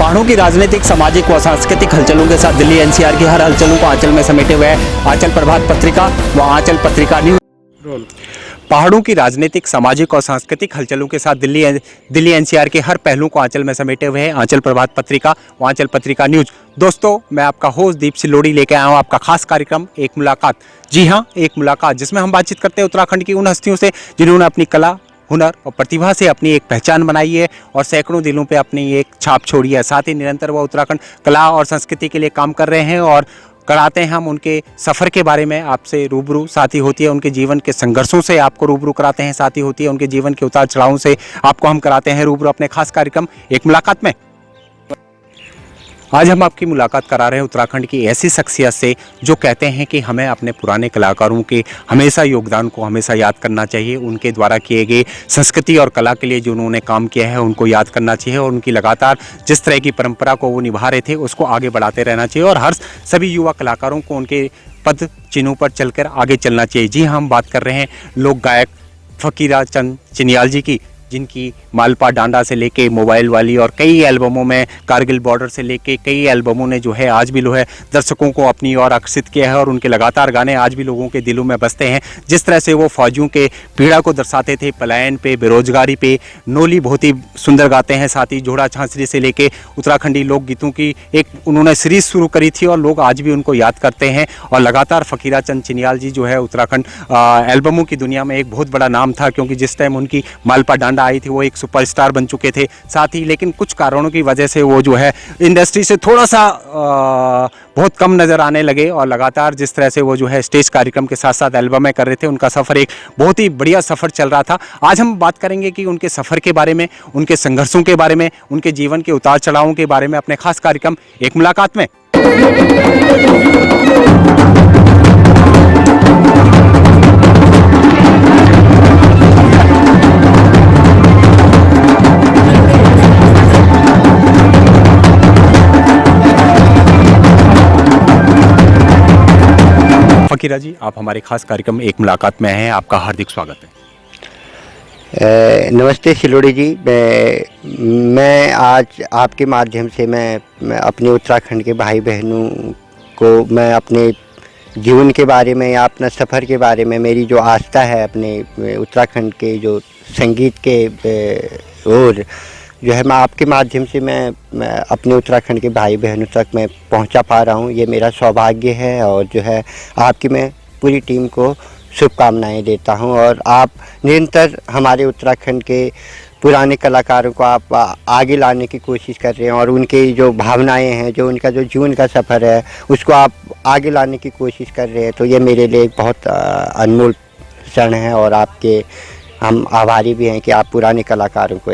पहाड़ों की राजनीतिक, सामाजिक व सांस्कृतिक हलचलों के साथ दिल्ली एनसीआर की हर हलचलों को आंचल में समेटे हुए आंचल प्रभात पत्रिका व आंचल पत्रिका न्यूज। पहाड़ों की राजनीतिक, सामाजिक और सांस्कृतिक हलचलों के साथ दिल्ली एनसीआर के हर पहलू को आंचल में समेटे हुए हैं आंचल प्रभात पत्रिका व आंचल पत्रिका न्यूज। दोस्तों, मैं आपका होस्ट दीप सिलोड़ी लेके आया हूँ आपका खास कार्यक्रम एक मुलाकात। जी हाँ, एक मुलाकात जिसमें हम बातचीत करते हैं उत्तराखंड की उन हस्तियों से जिन्होंने अपनी कला, हुनर और प्रतिभा से अपनी एक पहचान बनाई है और सैकड़ों दिलों पे अपनी एक छाप छोड़ी है। साथ ही निरंतर वह उत्तराखंड कला और संस्कृति के लिए काम कर रहे हैं और कराते हैं हम उनके सफ़र के बारे में आपसे रूबरू। साथ ही होती है उनके जीवन के संघर्षों से आपको रूबरू कराते हैं। साथ ही होती है उनके जीवन के उतार चढ़ावों से आपको हम कराते हैं रूबरू अपने खास कार्यक्रम एक मुलाकात में। आज हम आपकी मुलाकात करा रहे हैं उत्तराखंड की ऐसी शख्सियत से जो कहते हैं कि हमें अपने पुराने कलाकारों के हमेशा योगदान को हमेशा याद करना चाहिए। उनके द्वारा किए गए संस्कृति और कला के लिए जो उन्होंने काम किया है उनको याद करना चाहिए और उनकी लगातार जिस तरह की परंपरा को वो निभा रहे थे उसको आगे बढ़ाते रहना चाहिए और हर सभी युवा कलाकारों को उनके पद चिन्हों पर चलकर आगे चलना चाहिए। जी हाँ, हम बात कर रहे हैं लोक गायक फकीरा चंद चिनियाल जी की, जिनकी मालपा डांडा से लेके मोबाइल वाली और कई एल्बमों में कारगिल बॉर्डर से लेके कई एल्बमों ने जो है आज भी दर्शकों को अपनी ओर आकर्षित किया है और उनके लगातार गाने आज भी लोगों के दिलों में बसते हैं। जिस तरह से वो फौजियों के पीड़ा को दर्शाते थे, पलायन पे, बेरोजगारी पे, नोली बहुत ही सुंदर गाते हैं। साथ ही जोड़ा छांसरी से लेके उत्तराखंडी लोकगीतों की एक उन्होंने सीरीज शुरू करी थी और लोग आज भी उनको याद करते हैं। और लगातार फकीरा चंद चिनियाल जी जो है उत्तराखंड एल्बमों की दुनिया में एक बहुत बड़ा नाम था, क्योंकि जिस टाइम उनकी मालपा डांडा आई थी वो एक सुपरस्टार बन चुके थे। साथ ही लेकिन कुछ कारणों की वजह से वो जो है इंडस्ट्री से थोड़ा सा बहुत कम नज़र आने लगे और लगातार जिस तरह से वो जो है स्टेज कार्यक्रम के साथ साथ एल्बमें कर रहे थे, उनका सफ़र एक बहुत ही बढ़िया सफ़र चल रहा था। आज हम बात करेंगे कि उनके सफ़र के बारे में, उनके संघर्षों के बारे में, उनके जीवन के उतार चढ़ावों के बारे में अपने खास कार्यक्रम एक मुलाकात में। फकीरा जी, आप हमारे खास कार्यक्रम एक मुलाकात में हैं, आपका हार्दिक स्वागत है। नमस्ते सिलोड़ी जी। मैं आज आपके माध्यम से मैं अपने उत्तराखंड के भाई बहनों को मैं अपने जीवन के बारे में या अपना सफ़र के बारे में, मेरी जो आस्था है अपने उत्तराखंड के जो संगीत के और जो है मैं आपके माध्यम से मैं अपने उत्तराखंड के भाई बहनों तक मैं पहुंचा पा रहा हूं। ये मेरा सौभाग्य है और जो है आपकी मैं पूरी टीम को शुभकामनाएं देता हूं। और आप निरंतर हमारे उत्तराखंड के पुराने कलाकारों को आप आगे लाने की कोशिश कर रहे हैं और उनकी जो भावनाएं हैं, जो उनका जो जीवन का सफ़र है उसको आप आगे लाने की कोशिश कर रहे हैं। तो ये मेरे लिए एक बहुत अनमोल क्षण है और आपके हम आभारी भी हैं कि आप पुराने कलाकारों को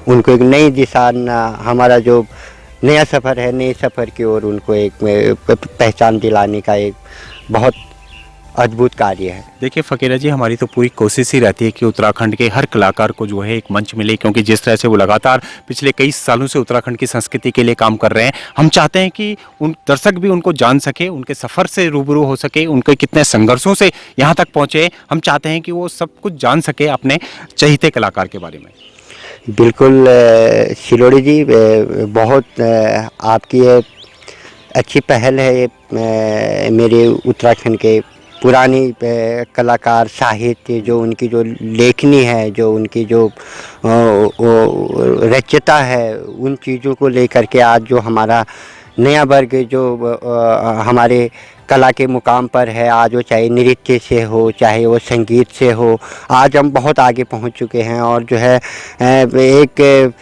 उनको एक नई दिशा, हमारा जो नया सफ़र है, नए सफ़र की ओर उनको एक पहचान दिलाने का एक बहुत अद्भुत कार्य है। देखिए फकीरा जी, हमारी तो पूरी कोशिश ही रहती है कि उत्तराखंड के हर कलाकार को जो है एक मंच मिले, क्योंकि जिस तरह से वो लगातार पिछले कई सालों से उत्तराखंड की संस्कृति के लिए काम कर रहे हैं, हम चाहते हैं कि उन दर्शक भी उनको जान सके, उनके सफ़र से रूबरू हो सके, उनके कितने संघर्षों से यहाँ तक पहुँचे। हम चाहते हैं कि वो सब कुछ जान सके अपने चहेते कलाकार के बारे में। बिल्कुल सिलोड़ी जी, बहुत आपकी ये अच्छी पहल है। ये मेरे उत्तराखंड के पुरानी कलाकार, साहित्य, जो उनकी जो लेखनी है, जो उनकी जो रचयिता है, उन चीज़ों को लेकर के आज जो हमारा नया वर्ग जो हमारे कला के मुकाम पर है, आज वो चाहे नृत्य से हो, चाहे वो संगीत से हो, आज हम बहुत आगे पहुंच चुके हैं। और जो है एक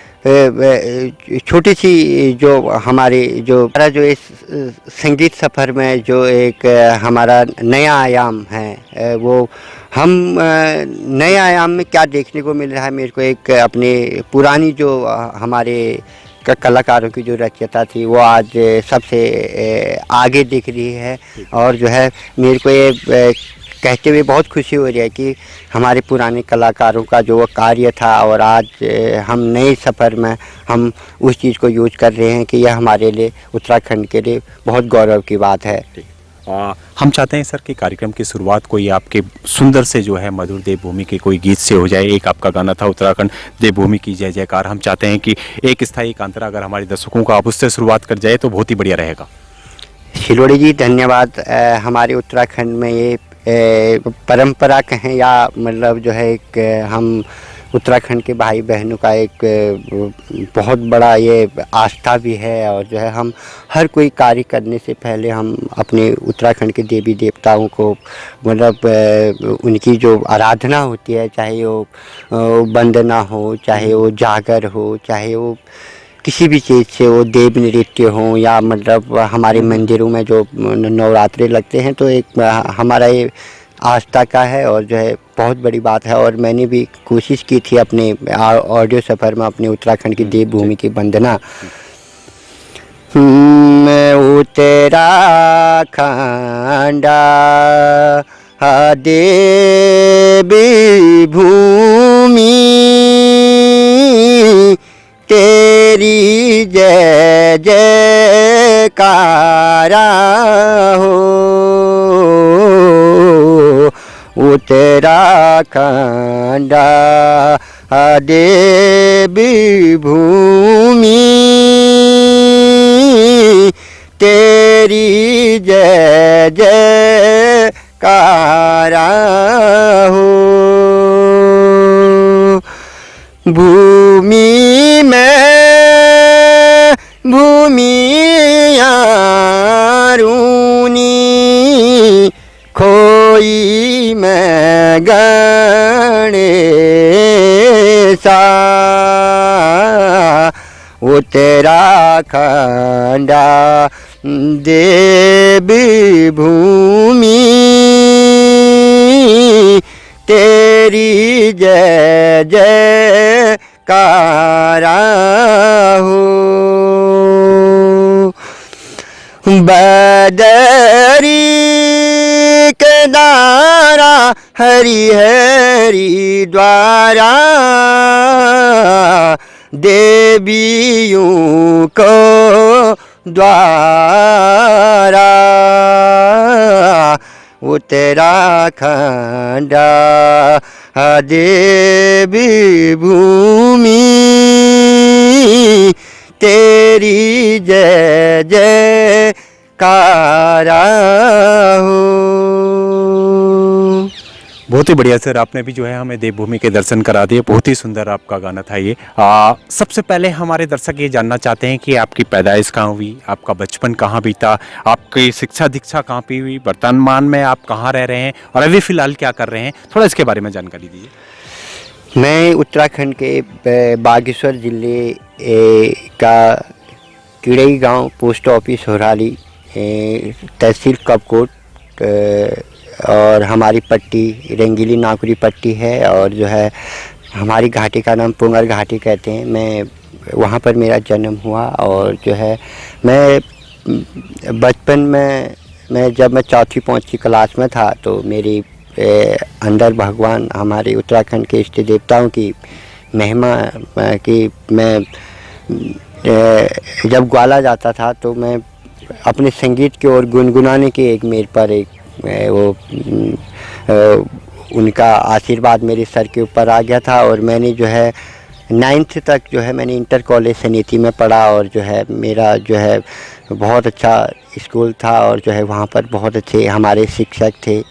छोटी सी जो हमारी जो इस संगीत सफ़र में जो एक हमारा नया आयाम है, वो हम नए आयाम में क्या देखने को मिल रहा है मेरे को, एक अपने पुरानी जो हमारे कलाकारों की जो रचयिता थी वो आज सबसे आगे दिख रही है। और जो है मेरे को ये कहते हुए बहुत खुशी हो रही है कि हमारे पुराने कलाकारों का जो वो कार्य था और आज हम नए सफ़र में हम उस चीज़ को यूज कर रहे हैं कि यह हमारे लिए, उत्तराखंड के लिए बहुत गौरव की बात है। हम चाहते हैं सर कि कार्यक्रम की शुरुआत कोई आपके सुंदर से जो है मधुर देवभूमि के कोई गीत से हो जाए। एक आपका गाना था उत्तराखंड देवभूमि की जय जयकार। हम चाहते हैं कि एक स्थायी एकांतरा अगर हमारे दर्शकों को आप उससे शुरुआत कर जाए तो बहुत ही बढ़िया रहेगा। शिलोड़ी जी धन्यवाद। हमारे उत्तराखंड में ये परंपरा कहें या मतलब जो है एक हम उत्तराखंड के भाई बहनों का एक बहुत बड़ा ये आस्था भी है। और जो है हम हर कोई कार्य करने से पहले हम अपने उत्तराखंड के देवी देवताओं को मतलब उनकी जो आराधना होती है, चाहे वो वंदना हो, चाहे वो जागर हो, चाहे वो किसी भी चीज़ से वो देव नृत्य हो, या मतलब हमारे मंदिरों में जो नवरात्रे लगते हैं, तो एक हमारा ये आस्था का है और जो है बहुत बड़ी बात है। और मैंने भी कोशिश की थी अपने ऑडियो सफ़र में अपने उत्तराखंड की देवभूमि की वंदना। मैं उत्तराखंड देवी भूमि तेरी जय जयकारा हो। उत्तराखंड देवी भूमि तेरी जय जयकारा हो। भूमि में भूमियारूनी खोई मैं गणेशा। उत्तराखंड देवी भूमि तेरी जय जयकारा हो। बदरी केदारा हरि हरि द्वारा देवियों को द्वारा। उत्तराखंड देवी भूमि तेरी जय जयकारा हो। बहुत ही बढ़िया सर, आपने भी जो है हमें देवभूमि के दर्शन करा दिए। बहुत ही सुंदर आपका गाना था ये। सबसे पहले हमारे दर्शक ये जानना चाहते हैं कि आपकी पैदाइश कहाँ हुई, आपका बचपन कहाँ बीता, आपकी शिक्षा दीक्षा कहाँ पे हुई, वर्तमान में आप कहाँ रह रहे हैं और अभी फ़िलहाल क्या कर रहे हैं, थोड़ा इसके बारे में जानकारी दीजिए। मैं उत्तराखंड के बागेश्वर जिले का किड़ई गांव, पोस्ट ऑफिस होराली, तहसील कपकोट, और हमारी पट्टी रंगीली नाकुरी पट्टी है। और जो है हमारी घाटी का नाम पुंगर घाटी कहते हैं। मैं वहाँ पर मेरा जन्म हुआ। और जो है मैं बचपन में जब मैं चौथी पाँचवीं क्लास में था तो मेरी अंदर भगवान हमारे उत्तराखंड के इष्ट देवताओं की महिमा की मैं जब ग्वाला जाता था तो मैं अपने संगीत की ओर गुनगुनाने के एक मेरे पर एक उनका आशीर्वाद मेरे सर के ऊपर आ गया था। और मैंने जो है 9th तक जो है मैंने इंटर कॉलेज सनीति में पढ़ा। और जो है मेरा जो है बहुत अच्छा स्कूल था। और जो है वहाँ पर बहुत अच्छे हमारे शिक्षक थे,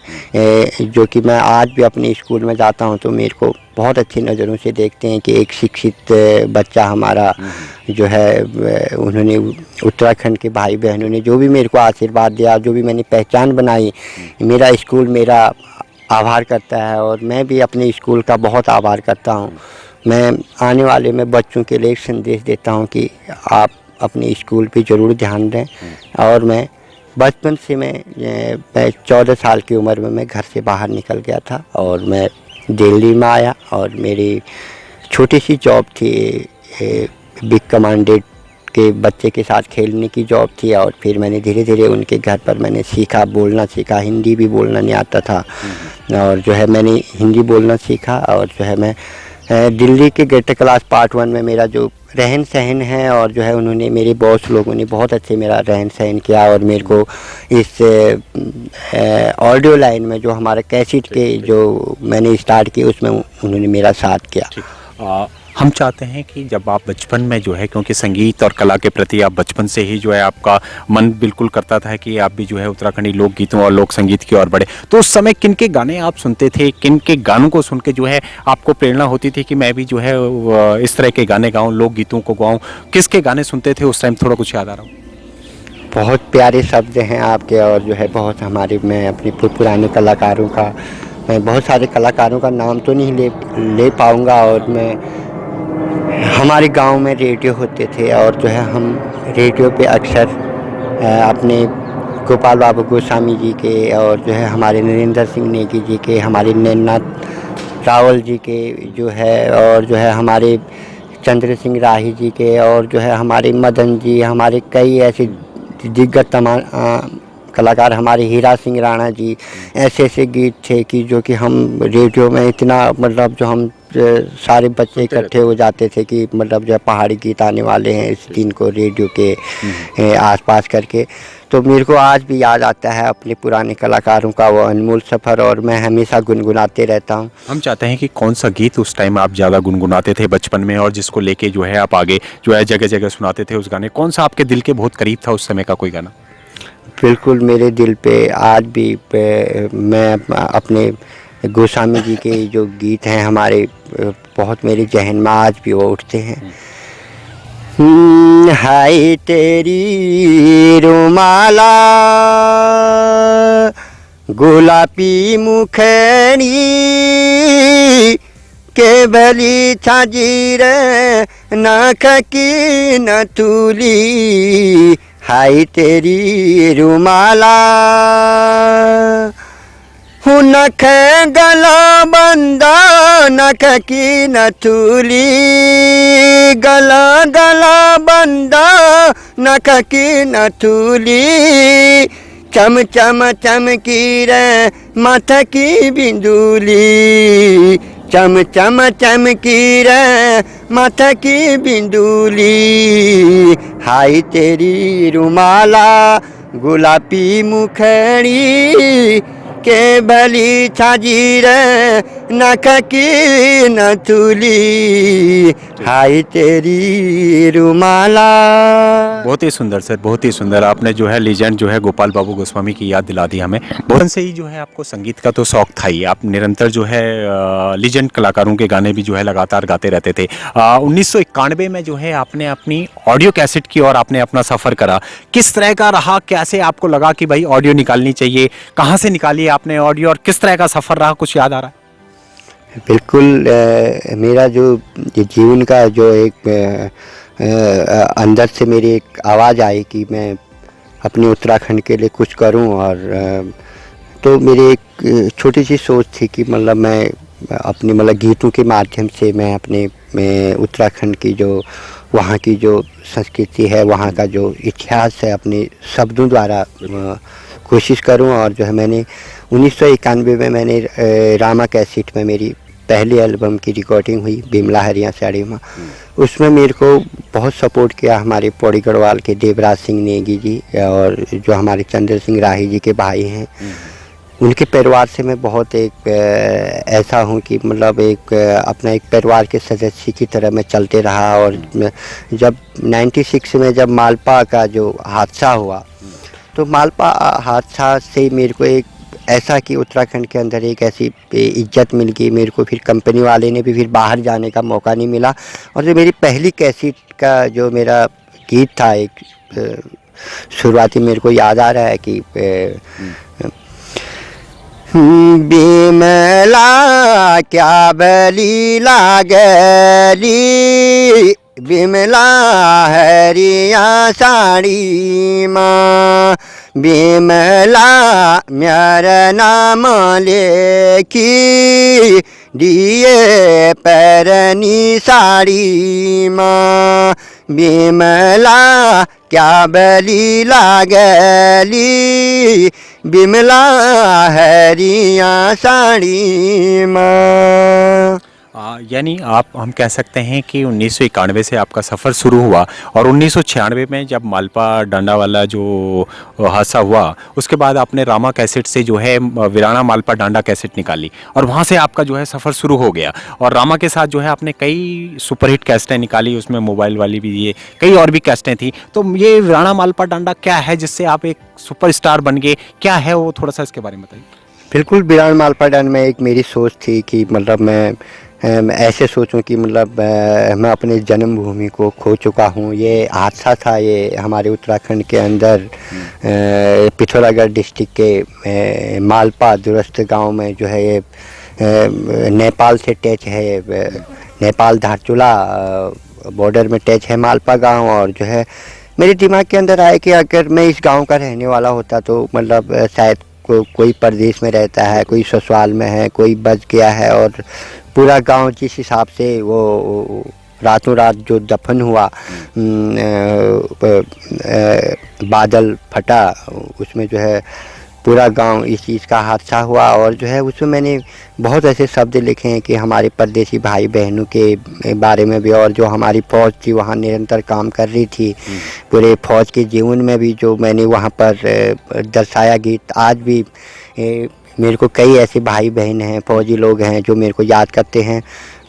जो कि मैं आज भी अपने स्कूल में जाता हूँ तो मेरे को बहुत अच्छी नज़रों से देखते हैं कि एक शिक्षित बच्चा हमारा जो है, उन्होंने उत्तराखंड के भाई बहनों ने जो भी मेरे को आशीर्वाद दिया, जो भी मैंने पहचान बनाई, मेरा स्कूल मेरा आभार करता है। और मैं भी अपने स्कूल का बहुत आभार करता हूँ। मैं आने वाले में बच्चों के लिए एक संदेश देता हूँ कि आप अपने स्कूल पे ज़रूर ध्यान दें। और मैं बचपन से मैं 14 साल की उम्र में मैं घर से बाहर निकल गया था और मैं दिल्ली में आया। और मेरी छोटी सी जॉब थी, बिग कमांडेड के बच्चे के साथ खेलने की जॉब थी। और फिर मैंने धीरे धीरे उनके घर पर मैंने सीखा, बोलना सीखा। हिंदी भी बोलना नहीं आता था और जो है मैंने हिंदी बोलना सीखा। और जो है मैं दिल्ली के गेट क्लास पार्ट 1 में मेरा जो रहन सहन है और जो है उन्होंने मेरे बॉस लोगों ने बहुत अच्छे मेरा रहन सहन किया और मेरे को इस ऑडियो लाइन में जो हमारा कैसेट के जो मैंने स्टार्ट किया उसमें उन्होंने मेरा साथ किया। हम चाहते हैं कि जब आप बचपन में जो है, क्योंकि संगीत और कला के प्रति आप बचपन से ही जो है आपका मन बिल्कुल करता था कि आप भी जो है उत्तराखंडी लोकगीतों और लोक संगीत की ओर बढ़े, तो उस समय किन के गाने आप सुनते थे, किन के गानों को सुन के जो है आपको प्रेरणा होती थी कि मैं भी जो है इस तरह के गाने गाऊँ, लोकगीतों को गाऊँ? किसके गाने सुनते थे उस टाइम, थोड़ा कुछ याद आ रहा हूँ? बहुत प्यारे शब्द हैं आपके और जो है बहुत हमारे, मैं अपने पुराने कलाकारों का, मैं बहुत सारे कलाकारों का नाम तो नहीं ले पाऊँगा। और मैं, हमारे गांव में रेडियो होते थे और जो है हम रेडियो पे अक्सर अपने गोपाल बाबू गोस्वामी जी के और जो है हमारे नरेंद्र सिंह नेगी जी के, हमारे नैननाथ रावल जी के जो है, और जो है हमारे चंद्र सिंह राही जी के, और जो है हमारे मदन जी, हमारे कई ऐसे दिग्गज तमाम कलाकार, हमारे हीरा सिंह राणा जी, ऐसे ऐसे गीत थे कि जो कि हम रेडियो में इतना, मतलब जो हम सारे बच्चे इकट्ठे हो जाते थे कि मतलब जो पहाड़ी गीत आने वाले हैं इस दिन को रेडियो के आसपास करके। तो मेरे को आज भी याद आता है अपने पुराने कलाकारों का वो अनमोल सफ़र, और मैं हमेशा गुनगुनाते रहता हूँ। हम चाहते हैं कि कौन सा गीत उस टाइम आप ज़्यादा गुनगुनाते थे बचपन में और जिसको लेके जो है आप आगे जो है जगह जगह सुनाते थे उस गाने, कौन सा आपके दिल के बहुत करीब था उस समय का कोई गाना? बिल्कुल मेरे दिल पे आज भी मैं अपने गोस्वामी जी के जो गीत हैं हमारे, बहुत मेरे जहन में आज भी वो उठते हैं। हाय तेरी रुमाला गुलाबी मुखड़ी केवली छाजीर नाक की नथुली, हाय तेरी रुमाला नख गला बंदा नख की नथुली, गला गला बंदा नख की नथुली, चम चम चमकी रे माथा की बिंदुली, चम चम चमकी रे माथा की बिंदुली, हाय तेरी रुमाला गुलाबी मुखड़ी केवली छाजीर नख की नथुली, हाय तेरी रुमाला। बहुत ही सुंदर सर, बहुत ही सुंदर। आपने जो है लीजेंड जो है गोपाल बाबू गोस्वामी की याद दिला दी हमें। बचपन से ही जो है आपको संगीत का तो शौक था ही, आप निरंतर जो है लीजेंड कलाकारों के गाने भी जो है लगातार गाते रहते थे। 1991 में जो है आपने अपनी ऑडियो कैसेट की और आपने अपना सफ़र करा, किस तरह का रहा? कैसे आपको लगा कि भाई ऑडियो निकालनी चाहिए? कहाँ से निकाली आपने ऑडियो और किस तरह का सफ़र रहा, कुछ याद आ रहा है? बिल्कुल मेरा जो जीवन का जो एक अंदर से मेरी एक आवाज़ आई कि मैं अपने उत्तराखंड के लिए कुछ करूं, और तो मेरी एक छोटी सी सोच थी कि मतलब मैं अपने मतलब गीतों के माध्यम से मैं अपने उत्तराखंड की जो वहाँ की जो संस्कृति है, वहाँ का जो इतिहास है, अपने शब्दों द्वारा कोशिश करूं। और जो है मैंने 1991 में मैंने रामा कैसेट में मेरी पहली एल्बम की रिकॉर्डिंग हुई, बिमला हरिया साड़ी में। उसमें मेरे को बहुत सपोर्ट किया हमारे पौड़ी गढ़वाल के देवराज सिंह नेगी जी, और जो हमारे चंद्र सिंह राही जी के भाई हैं, उनके परिवार से मैं बहुत एक ऐसा हूँ कि मतलब एक अपना एक परिवार के सदस्य की तरह मैं चलते रहा। और जब 96 में जब मालपा का जो हादसा हुआ, तो मालपा हादसा से मेरे को एक ऐसा कि उत्तराखंड के अंदर एक ऐसी इज्जत मिल गई मेरे को, फिर कंपनी वाले ने भी फिर बाहर जाने का मौका नहीं मिला। और जो मेरी पहली कैसेट का जो मेरा गीत था, एक शुरुआती मेरे को याद आ रहा है कि बिमला क्या बली लागली, बिमला हरिया साड़ी माँ, बिमला मेरा नाम लेखी दिए पैरनी साड़ी माँ, बिमला क्या बली लागली, बिमला हरिया साड़ी माँ। यानी आप हम कह सकते हैं कि 1991 से आपका सफ़र शुरू हुआ और 1996 में जब मालपा डांडा वाला जो हादसा हुआ उसके बाद आपने रामा कैसेट से जो है वीराना मालपा डांडा कैसेट निकाली और वहाँ से आपका जो है सफ़र शुरू हो गया और रामा के साथ जो है आपने कई सुपरहिट कैसेटें निकाली, उसमें मोबाइल वाली भी ये कई और भी कैसेटें थी। तो ये वीराना मालपा डांडा क्या है जिससे आप एक सुपरस्टार बन गए, क्या है वो, थोड़ा सा इसके बारे में बताइए। बिल्कुल बिरान मालपा डैम में एक मेरी सोच थी कि मतलब मैं ऐसे सोचूं कि मतलब मैं अपने जन्मभूमि को खो चुका हूं। ये हादसा था, ये हमारे उत्तराखंड के अंदर पिथौरागढ़ डिस्ट्रिक्ट के मालपा दूरस्थ गांव में जो है ये नेपाल से टच है। नेपाल धारचूला बॉर्डर में टच है मालपा गांव। और जो है मेरे दिमाग के अंदर आया कि अगर मैं इस गांव का रहने वाला होता तो मतलब शायद कोई परदेश में रहता है, कोई ससुराल में है, कोई बच गया है और पूरा गांव जिस हिसाब से वो रातों रात जो दफन हुआ, बादल फटा, उसमें जो है पूरा गांव इस चीज़ का हादसा हुआ। और जो है उसमें मैंने बहुत ऐसे शब्द लिखे हैं कि हमारे परदेसी भाई बहनों के बारे में भी, और जो हमारी फ़ौज थी वहाँ निरंतर काम कर रही थी, पूरे फौज के जीवन में भी जो मैंने वहाँ पर दर्शाया गीत। आज भी मेरे को कई ऐसे भाई बहन हैं, फौजी लोग हैं जो मेरे को याद करते हैं।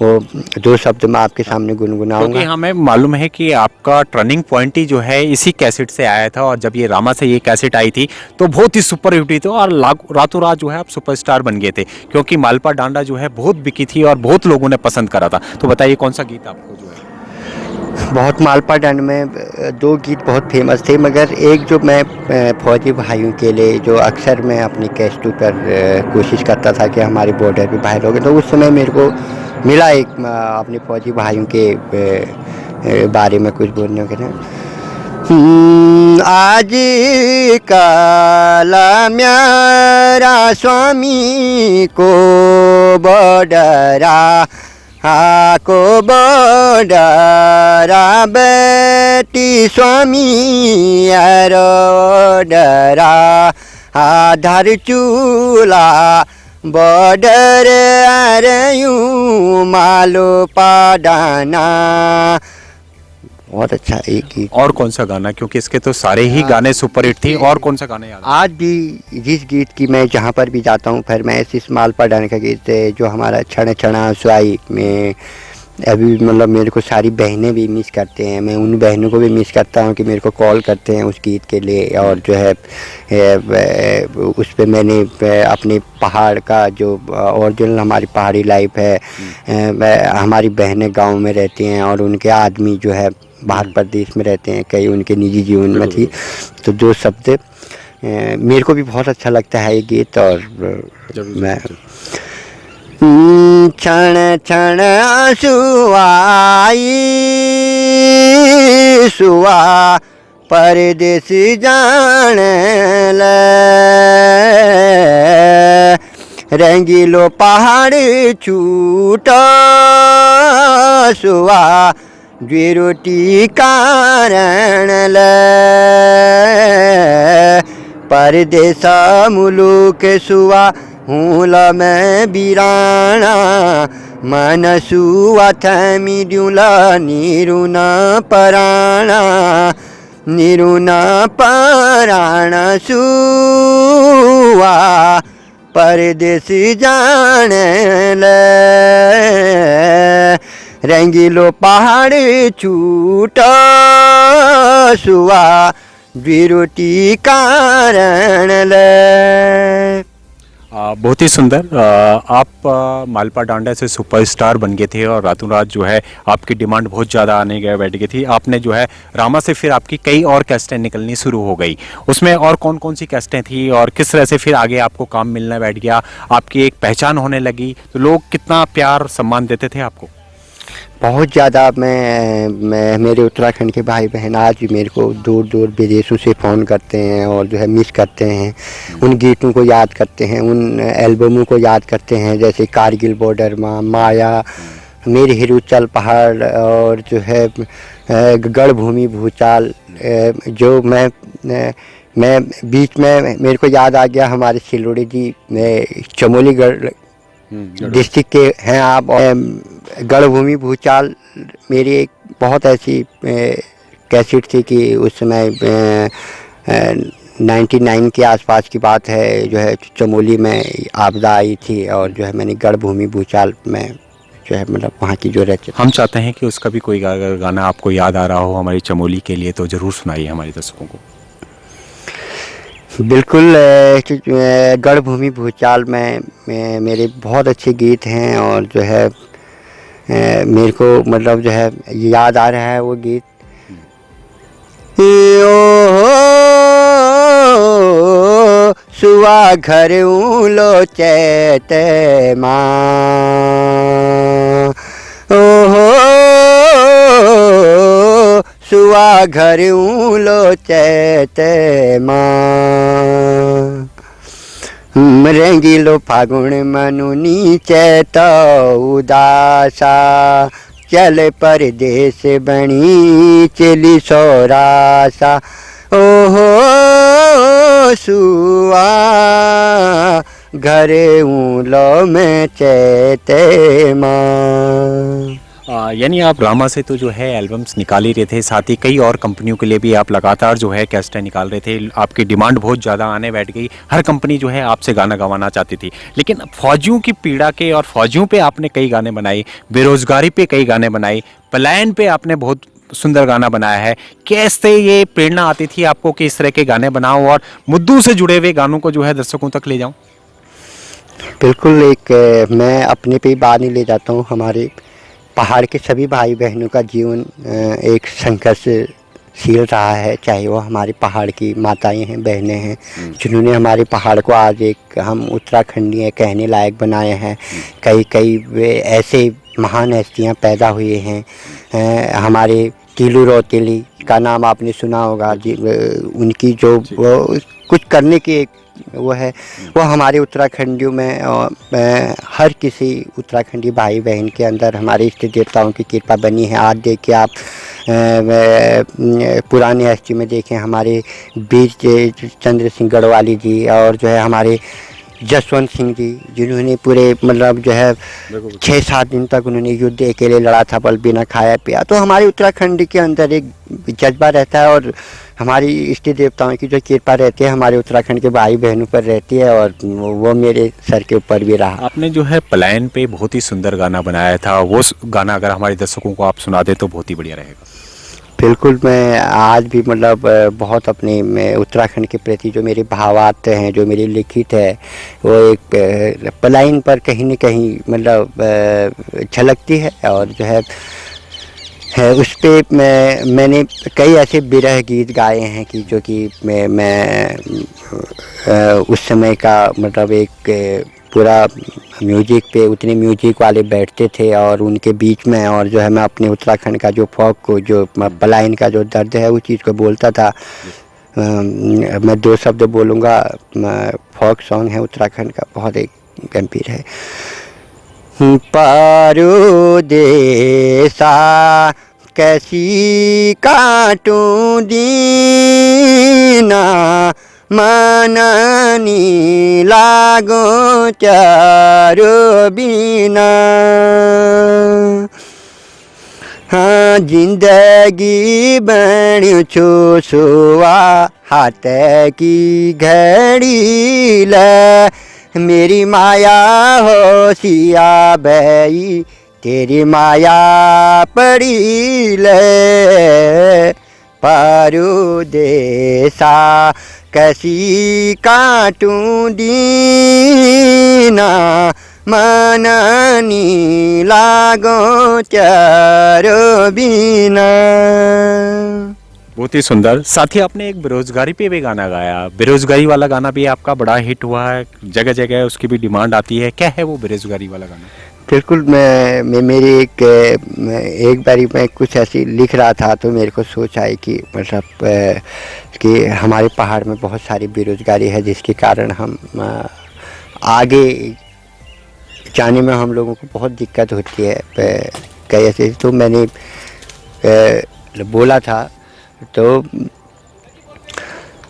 वो दो शब्द मैं आपके सामने गुनगुनाऊंगा। क्योंकि हमें मालूम है कि आपका टर्निंग पॉइंट ही जो है इसी कैसेट से आया था और जब ये रामा से ये कैसेट आई थी तो बहुत ही सुपर हिट हुई थी और रातों रात जो है आप सुपरस्टार बन गए थे, क्योंकि मालपा डांडा जो है बहुत बिकी थी और बहुत लोगों ने पसंद करा था। तो बताइए कौन सा गीत आपको जो है बहुत मालपा डांड में दो गीत बहुत फेमस थे, मगर एक जो मैं फौजी भाइयों के लिए जो अक्सर मैं अपनी कैसेटों पर कोशिश करता था कि हमारे बॉर्डर पे भाई लोग, तो उस समय मेरे को मिला एक अपने फौजी भाइयों के बारे में कुछ बोलने के लिए। आज काला म्यारा स्वामी को बॉर्डरा को बॉर्डरा बेटी स्वामी डरा आधार चूला बॉर्डर आरयूं मालो पाडाना। बहुत अच्छा एक गीत। और कौन सा गाना, क्योंकि इसके तो सारे ही गाने सुपर हिट थे, और कौन सा गाना याद है? आज भी जिस गीत की मैं जहाँ पर भी जाता हूँ फिर मैं इस मालपा डांडा का गीत है जो हमारा छण छणा सुहाई में अभी मतलब मेरे को सारी बहनें भी मिस करते हैं। मैं उन बहनों को भी मिस करता हूँ कि मेरे को कॉल करते हैं उस गीत के लिए। और जो है उस पर मैंने अपने पहाड़ का जो ओरिजिनल हमारी पहाड़ी लाइफ है, हमारी बहनें गांव में रहती हैं और उनके आदमी जो है बाहर प्रदेश में रहते हैं, कई उनके निजी जीवन में थी। तो दो शब्द मेरे को भी बहुत अच्छा लगता है ये गीत। और मैं क्षण क्षण आंसुआई सुआ परदेस जान ले रंगीलो पहाड़ छूटा सुआ द्विरोटी कारण ले परदेसा मुलुक सुआ हूल में बिराना मन सुआ थमी द्युला निरुना पराणा निरुना पराणा सुआ परदेस जान ले रंगीलो पहाड़ छूटा सुआ द्विरोटी कारण ले। बहुत ही सुंदर। आप मालपा डांडा से सुपरस्टार बन गए थे और रातों रात जो है आपकी डिमांड बहुत ज़्यादा आने गए बैठ गई थी। आपने जो है रामा से फिर आपकी कई और कैसेटें निकलनी शुरू हो गई। उसमें और कौन कौन सी कैसेटें थी और किस तरह से फिर आगे आपको काम मिलना बैठ गया, आपकी एक पहचान होने लगी, तो लोग कितना प्यार सम्मान देते थे आपको? बहुत ज़्यादा। मैं मेरे उत्तराखंड के भाई बहन आज भी मेरे को दूर दूर विदेशों से फ़ोन करते हैं और जो है मिस करते हैं, उन गीतों को याद करते हैं, उन एल्बमों को याद करते हैं, जैसे कारगिल बॉर्डर माया, मेरे हिरुचल पहाड़ और जो है गढ़ भूमि भूचाल। जो मैं बीच में मेरे को याद आ गया हमारे सिलोड़ी जी में चमोलीगढ़ डिस्ट्रिक्ट के हैं आप। और गढ़भूमि भूचाल मेरी एक बहुत ऐसी कैसेट थी कि उस समय 99 के आसपास की बात है, जो है चमोली में आपदा आई थी और जो है मैंने गढ़भूमि भूचाल में जो है मतलब वहाँ की जो रहते। हम चाहते हैं कि उसका भी कोई गाना आपको याद आ रहा हो हमारी चमोली के लिए तो ज़रूर सुनाइए हमारे दर्शकों को। बिल्कुल। गढ़भूमि भूचाल में मेरे बहुत अच्छे गीत हैं और जो है मेरे को मतलब जो है याद आ रहा है वो गीत। सुवा घर लो चैत माँ, ओहो सुवा घर लो चैत माँ, रंगीलो फागुन मनुनी चैत उदासा, चल परदेश बनी चली सौरासा, ओहो सुआ घर ऊलो में चैते माँ। यानी आप रामा से तो जो है एल्बम्स निकाल ही रहे थे, साथ ही कई और कंपनियों के लिए भी आप लगातार जो है कैसेटें निकाल रहे थे। आपकी डिमांड बहुत ज़्यादा आने बैठ गई, हर कंपनी जो है आपसे गाना गवाना चाहती थी। लेकिन फौजियों की पीड़ा के और फौजियों पे आपने कई गाने बनाए, बेरोज़गारी पे कई गाने बनाए, पलायन पे आपने बहुत सुंदर गाना बनाया है। कैसे ये प्रेरणा आती थी आपको कि इस तरह के गाने बनाओ और मुद्दों से जुड़े हुए गानों को जो है दर्शकों तक ले जाऊँ? बिल्कुल। मैं अपने पे ही बात नहीं ले जाता हूँ। हमारे पहाड़ के सभी भाई बहनों का जीवन एक संघर्षशील रहा है, चाहे वो हमारे पहाड़ की माताएं हैं, बहनें हैं, जिन्होंने हमारे पहाड़ को आज एक हम उत्तराखंडीय कहने लायक बनाए हैं। कई वे ऐसे महान हस्तियाँ पैदा हुए हैं। हमारे तीलू रौतेली का नाम आपने सुना होगा जी। उनकी जो वो कुछ करने की एक वो है, वो हमारे उत्तराखंडियों में हर किसी उत्तराखंडी भाई बहन के अंदर हमारे इष्ट देवताओं की कृपा बनी है। आज देखिए आप पुराने हस्ती में देखें हमारे वीर चंद्र सिंह गढ़वाली जी और जो है हमारे जसवंत सिंह जी, जिन्होंने पूरे मतलब जो है 6-7 दिन तक उन्होंने युद्ध अकेले लड़ा था, बल बिना खाया पिया। तो हमारे उत्तराखंड के अंदर एक जज्बा रहता है और हमारी इष्ट देवताओं की जो कृपा रहती है हमारे उत्तराखंड के भाई बहनों पर रहती है और वो मेरे सर के ऊपर भी रहा। आपने जो है पलायन पे बहुत ही सुंदर गाना बनाया था, वो गाना अगर हमारे दर्शकों को आप सुना दें तो बहुत ही बढ़िया रहेगा। बिल्कुल। मैं आज भी मतलब बहुत अपने उत्तराखंड के प्रति जो मेरे भावार्थ हैं, जो मेरी लिखित है, वो एक पलायन पर कहीं न कहीं मतलब झलकती है। और जो है उस पर मैंने कई ऐसे विरह गीत गाए हैं कि जो कि मैं उस समय का मतलब एक पूरा म्यूजिक पे उतने म्यूजिक वाले बैठते थे और उनके बीच में और जो है मैं अपने उत्तराखंड का जो फोक को जो पलायन का जो दर्द है उस चीज़ को बोलता था। मैं 2 शब्द बोलूँगा। फोक सॉन्ग है उत्तराखंड का, बहुत एक गंभीर है। पारो देसा कैसी काटूं दीना, मननी लागो चारो बिना, हाँ जिंदगी बण्यो छो सुवा हाथ की घड़ी ले, मेरी माया हो सिया बई तेरी माया पड़ी ले, पारू देसा कैसी काटूं दीना, मननी लागो चारो बिना। बहुत ही सुंदर। साथ ही आपने एक बेरोजगारी पे भी गाना गाया, बेरोजगारी वाला गाना भी आपका बड़ा हिट हुआ है, जगह जगह उसकी भी डिमांड आती है। क्या है वो बेरोजगारी वाला गाना? बिल्कुल। मैं मेरी एक बारी मैं कुछ ऐसी लिख रहा था तो मेरे को सोच आई कि मतलब कि हमारे पहाड़ में बहुत सारी बेरोजगारी है जिसके कारण हम आगे जाने में हम लोगों को बहुत दिक्कत होती है कई ऐसे। तो मैंने बोला था तो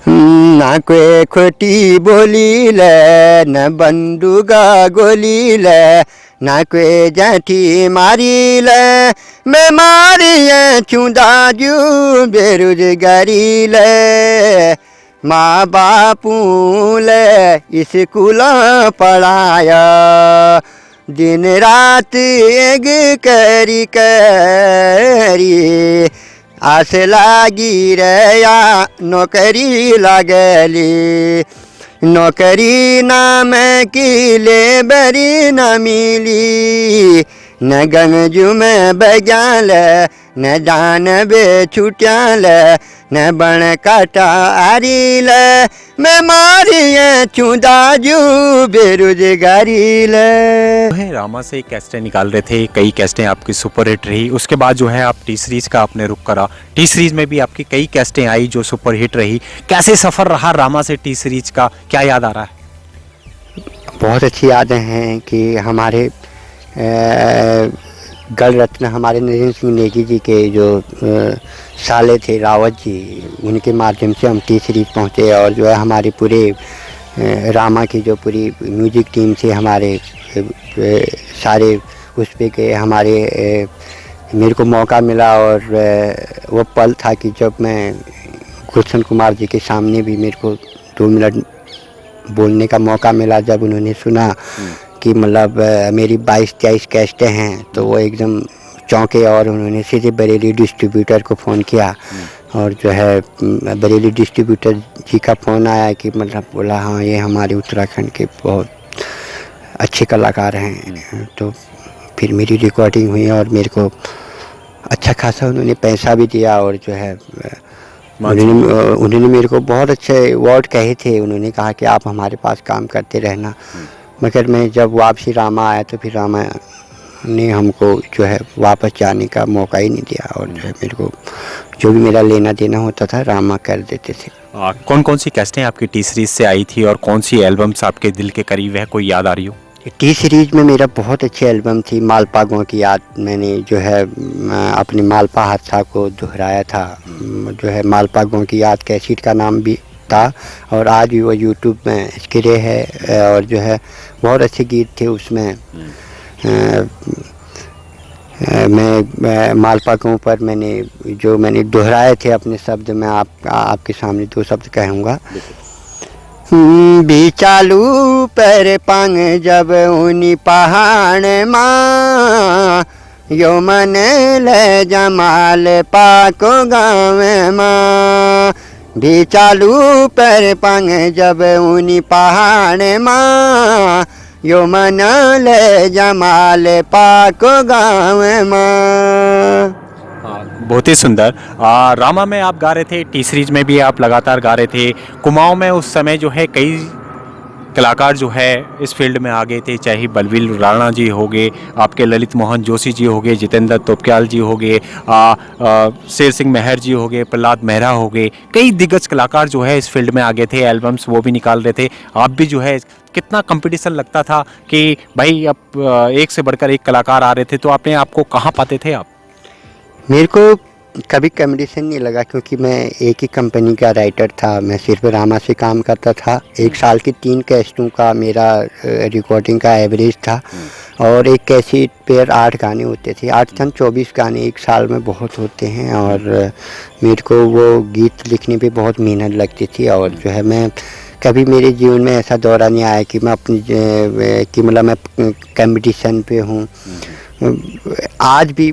ना कोई खोटी बोली ले न बंदूका गोली ले ना कोई जाठी मारी ले मैं मारी छुदाजू बेरोजगारी ले माँ बापू ले स्कूल पढ़ाया दिन रात एक करी करी आस लागी रया नौकरी लागली नौकरी नाम की लेबरी न मिली न गंगजू में बजाल न दान बे छुट्याल न बण काटा आरिल मैं मारी छुदाजू बेरोजगारी ले। है रामा से कैस्टें निकाल रहे थे, कई कैस्टें आपकी सुपर हिट रही, उसके बाद जो है आप टी सीरीज का आपने रुख करा, टी सीरीज में भी आपकी कई कैस्टें आई जो सुपर हिट रही। कैसे सफ़र रहा रामा से टी सीरीज का, क्या याद आ रहा है? बहुत अच्छी यादें हैं कि हमारे गढ़ रत्न हमारे नरेंद्र सिंह नेगी जी के जो साले थे रावत जी, उनके माध्यम से हम टी सीरीज पहुँचे और जो है हमारे पूरे रामा की जो पूरी म्यूजिक टीम से हमारे सारे उस पे के हमारे मेरे को मौका मिला और वो पल था कि जब मैं गुलशन कुमार जी के सामने भी मेरे को 2 मिनट बोलने का मौका मिला। जब उन्होंने सुना कि मतलब मेरी 22-23 कैस्टें हैं तो वो एकदम चौंके और उन्होंने सीधे बरेली डिस्ट्रीब्यूटर को फ़ोन किया और जो है बरेली डिस्ट्रीब्यूटर जी का फ़ोन आया कि मतलब बोला हाँ ये हमारे उत्तराखंड के बहुत अच्छे कलाकार हैं। तो फिर मेरी रिकॉर्डिंग हुई और मेरे को अच्छा खासा उन्होंने पैसा भी दिया और जो है उन्होंने मेरे को बहुत अच्छे वर्ड कहे थे। उन्होंने कहा कि आप हमारे पास काम करते रहना। मगर मैं जब वापसी रामा आया तो फिर रामा ने हमको जो है वापस जाने का मौका ही नहीं दिया और जो है मेरे को जो भी मेरा लेना देना होता था रामा कर देते थे। कौन कौन सी कैस्टें आपकी टी सीरीज से आई थी और कौन सी एल्बम्स आपके दिल के करीब है, कोई याद आ रही हो? टी सीरीज में मेरा बहुत अच्छी एल्बम थी मालपा गाँव की याद। मैंने जो है अपने मालपा हादसा को दोहराया था। जो है मालपा गाँव की याद कैसेट का नाम भी था और आज भी वो यूट्यूब में स्क्रे है और जो है बहुत अच्छे गीत थे उसमें। मैं मालपा गाँव पर मैंने दोहराए थे अपने शब्द में आपके सामने 2 शब्द कहूँगा। बिचालू पर पंग जब उनी पहाड़ माँ यो मन ले जमाल पाको गाँव माँ बिचालू पर पंग जब उनी पहाड़ माँ यो मन ले जमाल पाको गाँव माँ। बहुत ही सुंदर। रामा में आप गा रहे थे, टी सीरीज में भी आप लगातार गा रहे थे। कुमाऊं में उस समय जो है कई कलाकार जो है इस फील्ड में आ गए थे, चाहे बलवीर राणा जी हो गए, आपके ललित मोहन जोशी जी हो गए, जितेंद्र तोपक्याल जी हो गए, शेर सिंह मेहर जी हो गए, प्रहलाद मेहरा हो गए, कई दिग्गज कलाकार जो है इस फील्ड में आ गए थे। एल्बम्स वो भी निकाल रहे थे, आप भी जो है कितना कंपटीशन लगता था कि भाई अब एक से बढ़कर एक कलाकार आ रहे थे, तो अपने आप को कहाँ पाते थे आप? मेरे को कभी कंपटीशन नहीं लगा क्योंकि मैं एक ही कंपनी का राइटर था। मैं सिर्फ रामा से काम करता था। 1 साल की 3 कैसेटों का मेरा रिकॉर्डिंग का एवरेज था और एक कैसेट पर 8 गाने होते थे। 8 24 गाने 1 साल में बहुत होते हैं और मेरे को वो गीत लिखने पे बहुत मेहनत लगती थी और जो है मैं कभी मेरे जीवन में ऐसा दौरा नहीं आया कि मैं अपनी कि मतलब मैं कंपटीशन पे हूँ। आज भी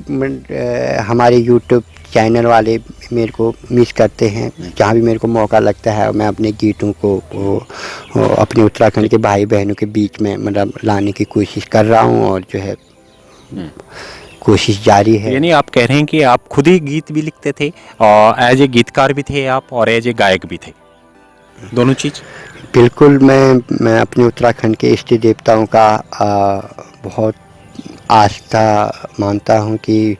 हमारे यूट्यूब चैनल वाले मेरे को मिस करते हैं। जहाँ भी मेरे को मौका लगता है मैं अपने गीतों को अपने उत्तराखंड के भाई बहनों के बीच में मतलब लाने की कोशिश कर रहा हूँ और जो है कोशिश जारी है। यानी आप कह रहे हैं कि आप खुद ही गीत भी लिखते थे और एज ए गीतकार भी थे आप और एज ए गायक भी थे, दोनों चीज़? बिल्कुल। मैं अपने उत्तराखंड के इष्ट देवताओं का बहुत आस्था मानता हूँ कि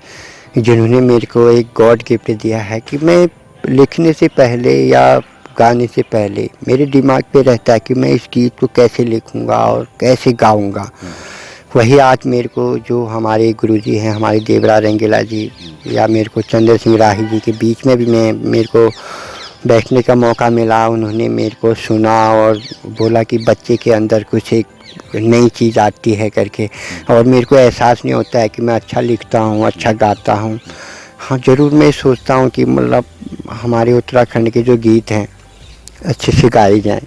जिन्होंने मेरे को एक गॉड गिफ्ट दिया है कि मैं लिखने से पहले या गाने से पहले मेरे दिमाग पे रहता है कि मैं इस गीत को कैसे लिखूँगा और कैसे गाऊँगा। वही आज मेरे को जो हमारे गुरुजी हैं, हमारे देवरा रंगीला जी या मेरे को चंद्र सिंह राही जी के बीच में भी मेरे को बैठने का मौका मिला, उन्होंने मेरे को सुना और बोला कि बच्चे के अंदर कुछ एक नई चीज़ आती है करके, और मेरे को एहसास नहीं होता है कि मैं अच्छा लिखता हूँ, अच्छा गाता हूँ। हाँ, ज़रूर मैं सोचता हूँ कि मतलब हमारे उत्तराखंड के जो गीत हैं अच्छे से गाए जाएं।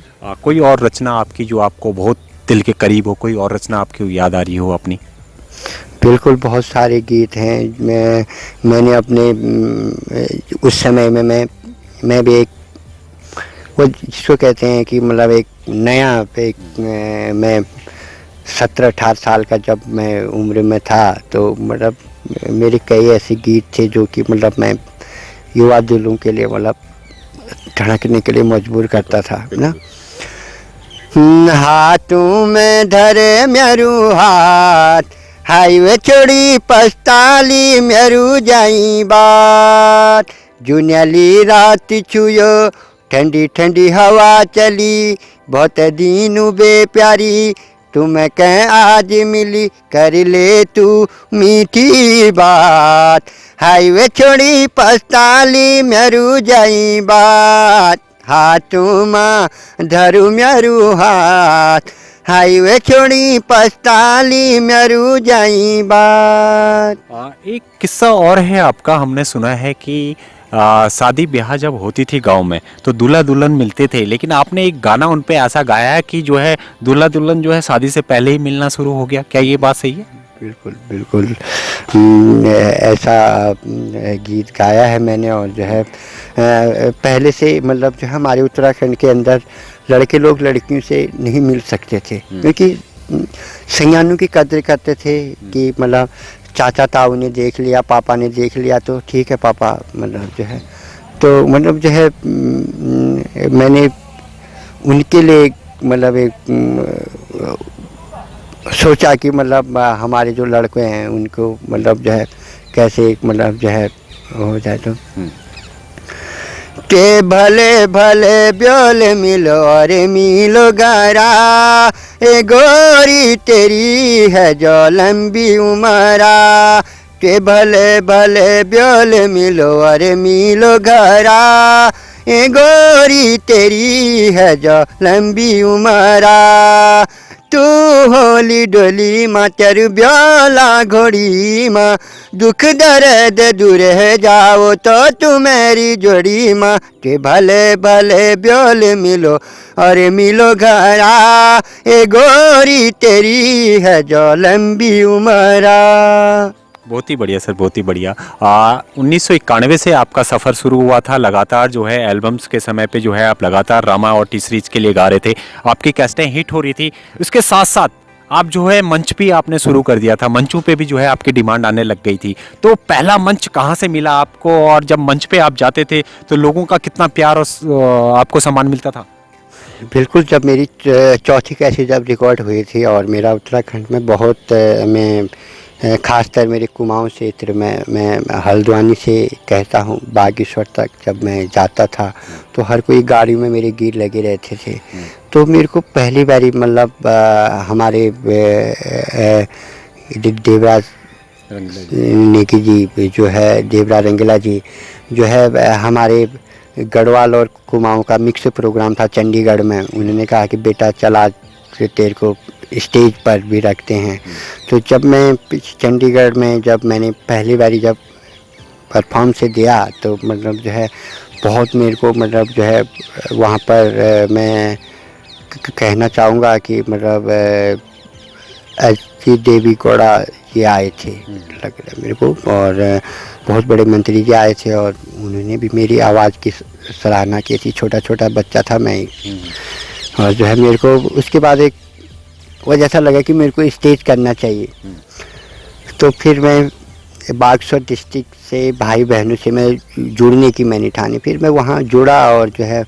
कोई और रचना आपकी जो आपको बहुत दिल के करीब हो, कोई और रचना आपकी याद आ रही हो अपनी? बिल्कुल, बहुत सारे गीत हैं। मैंने अपने उस समय में मैं भी एक, वो जिसको कहते हैं कि मतलब एक नया एक मैं 17-18 साल का जब मैं उम्र में था, तो मतलब मेरे कई ऐसे गीत थे जो कि मतलब मैं युवा दिलों के लिए मतलब धड़कने के लिए मजबूर करता था ना। हाथों में धरे मेरू हाथ, हाईवे छोड़ी पछताली मेरू जाई बात, जुनियाली रात छुयो ठंडी ठंडी हवा चली, बहुत दिन बे प्यारी तुम कह आज मिली, कर ले तू मीठी बात, हाईवे छोड़ी पछताली मेरू जाई बात, हाथों में धरू मेरू हाथ, हाईवे छोड़ी पछताली मेरू जाई बात। एक किस्सा और है आपका, हमने सुना है कि शादी ब्याह जब होती थी गांव में तो दूल्हा दुल्हन मिलते थे, लेकिन आपने एक गाना उन पे ऐसा गाया है कि जो है दूल्हा दुल्हन जो है शादी से पहले ही मिलना शुरू हो गया, क्या ये बात सही है? बिल्कुल बिल्कुल, ऐसा गीत गाया है मैंने। और जो है पहले से मतलब जो हमारे उत्तराखंड के अंदर लड़के लोग लड़कियों से नहीं मिल सकते थे, क्योंकि सयानों की कदर करते थे कि मतलब चाचा ताऊ ने देख लिया, पापा ने देख लिया तो ठीक है पापा, मतलब जो है, तो मतलब जो है मैंने उनके लिए मतलब एक सोचा कि मतलब हमारे जो लड़के हैं उनको मतलब जो है कैसे मतलब जो है हो जाए। तो के भले भले ब्योल मिलो अरे मिलो गारा, ए गोरी तेरी है जो लंबी उमरा, के भले भले ब्योल मिलो अरे मिलो घरा, ए गोरी तेरी है जो लंबी उमरा, तू होली डोली माँ तेरू ब्योला घोड़ी माँ, दुख दर्द दूर है जाओ तो तू मेरी जोड़ी माँ, के भले भले ब्योल मिलो और मिलो घरा, ए गोरी तेरी है जो लंबी उमरा। बहुत ही बढ़िया सर, बहुत ही बढ़िया। 1991 से आपका सफ़र शुरू हुआ था, लगातार जो है एल्बम्स के समय पे जो है आप लगातार रामा और टी सीरीज के लिए गा रहे थे, आपकी कैसेटें हिट हो रही थी, उसके साथ साथ आप जो है मंच भी आपने शुरू कर दिया था, मंचों पे भी जो है आपकी डिमांड आने लग गई थी। तो पहला मंच कहाँ से मिला आपको, और जब मंच पे आप जाते थे तो लोगों का कितना प्यार और आपको सम्मान मिलता था? बिल्कुल, जब मेरी चौथी कैसेट जब रिकॉर्ड हुई थी और मेरा उत्तराखंड में बहुत मैं ख़ासतर मेरे कुमाऊं क्षेत्र में, मैं हल्द्वानी से कहता हूँ बागेश्वर तक जब मैं जाता था तो हर कोई गाड़ी में मेरे गीत लगे रहते थे। तो मेरे को पहली बारी मतलब हमारे देवराज नेकी जी जो है, देवराज रंगीला जी जो है, हमारे गढ़वाल और कुमाऊं का मिक्स प्रोग्राम था चंडीगढ़ में, उन्होंने कहा कि बेटा चला तेरे को स्टेज पर भी रखते हैं। तो जब मैं चंडीगढ़ में जब मैंने पहली बारी जब परफॉर्म से दिया तो मतलब जो है बहुत मेरे को मतलब जो है वहाँ पर मैं कहना चाहूँगा कि मतलब अजय देवी गौड़ा ये आए थे लग रहा है मेरे को, और बहुत बड़े मंत्री जी आए थे और उन्होंने भी मेरी आवाज़ की सराहना की थी। छोटा छोटा बच्चा था मैं, और जो है मेरे को उसके बाद एक वजह ऐसा लगा कि मेरे को स्टेज करना चाहिए। तो फिर मैं बागेश्वर डिस्ट्रिक्ट से भाई बहनों से मैं जुड़ने की मैंने ठानी, फिर मैं वहाँ जुड़ा और जो है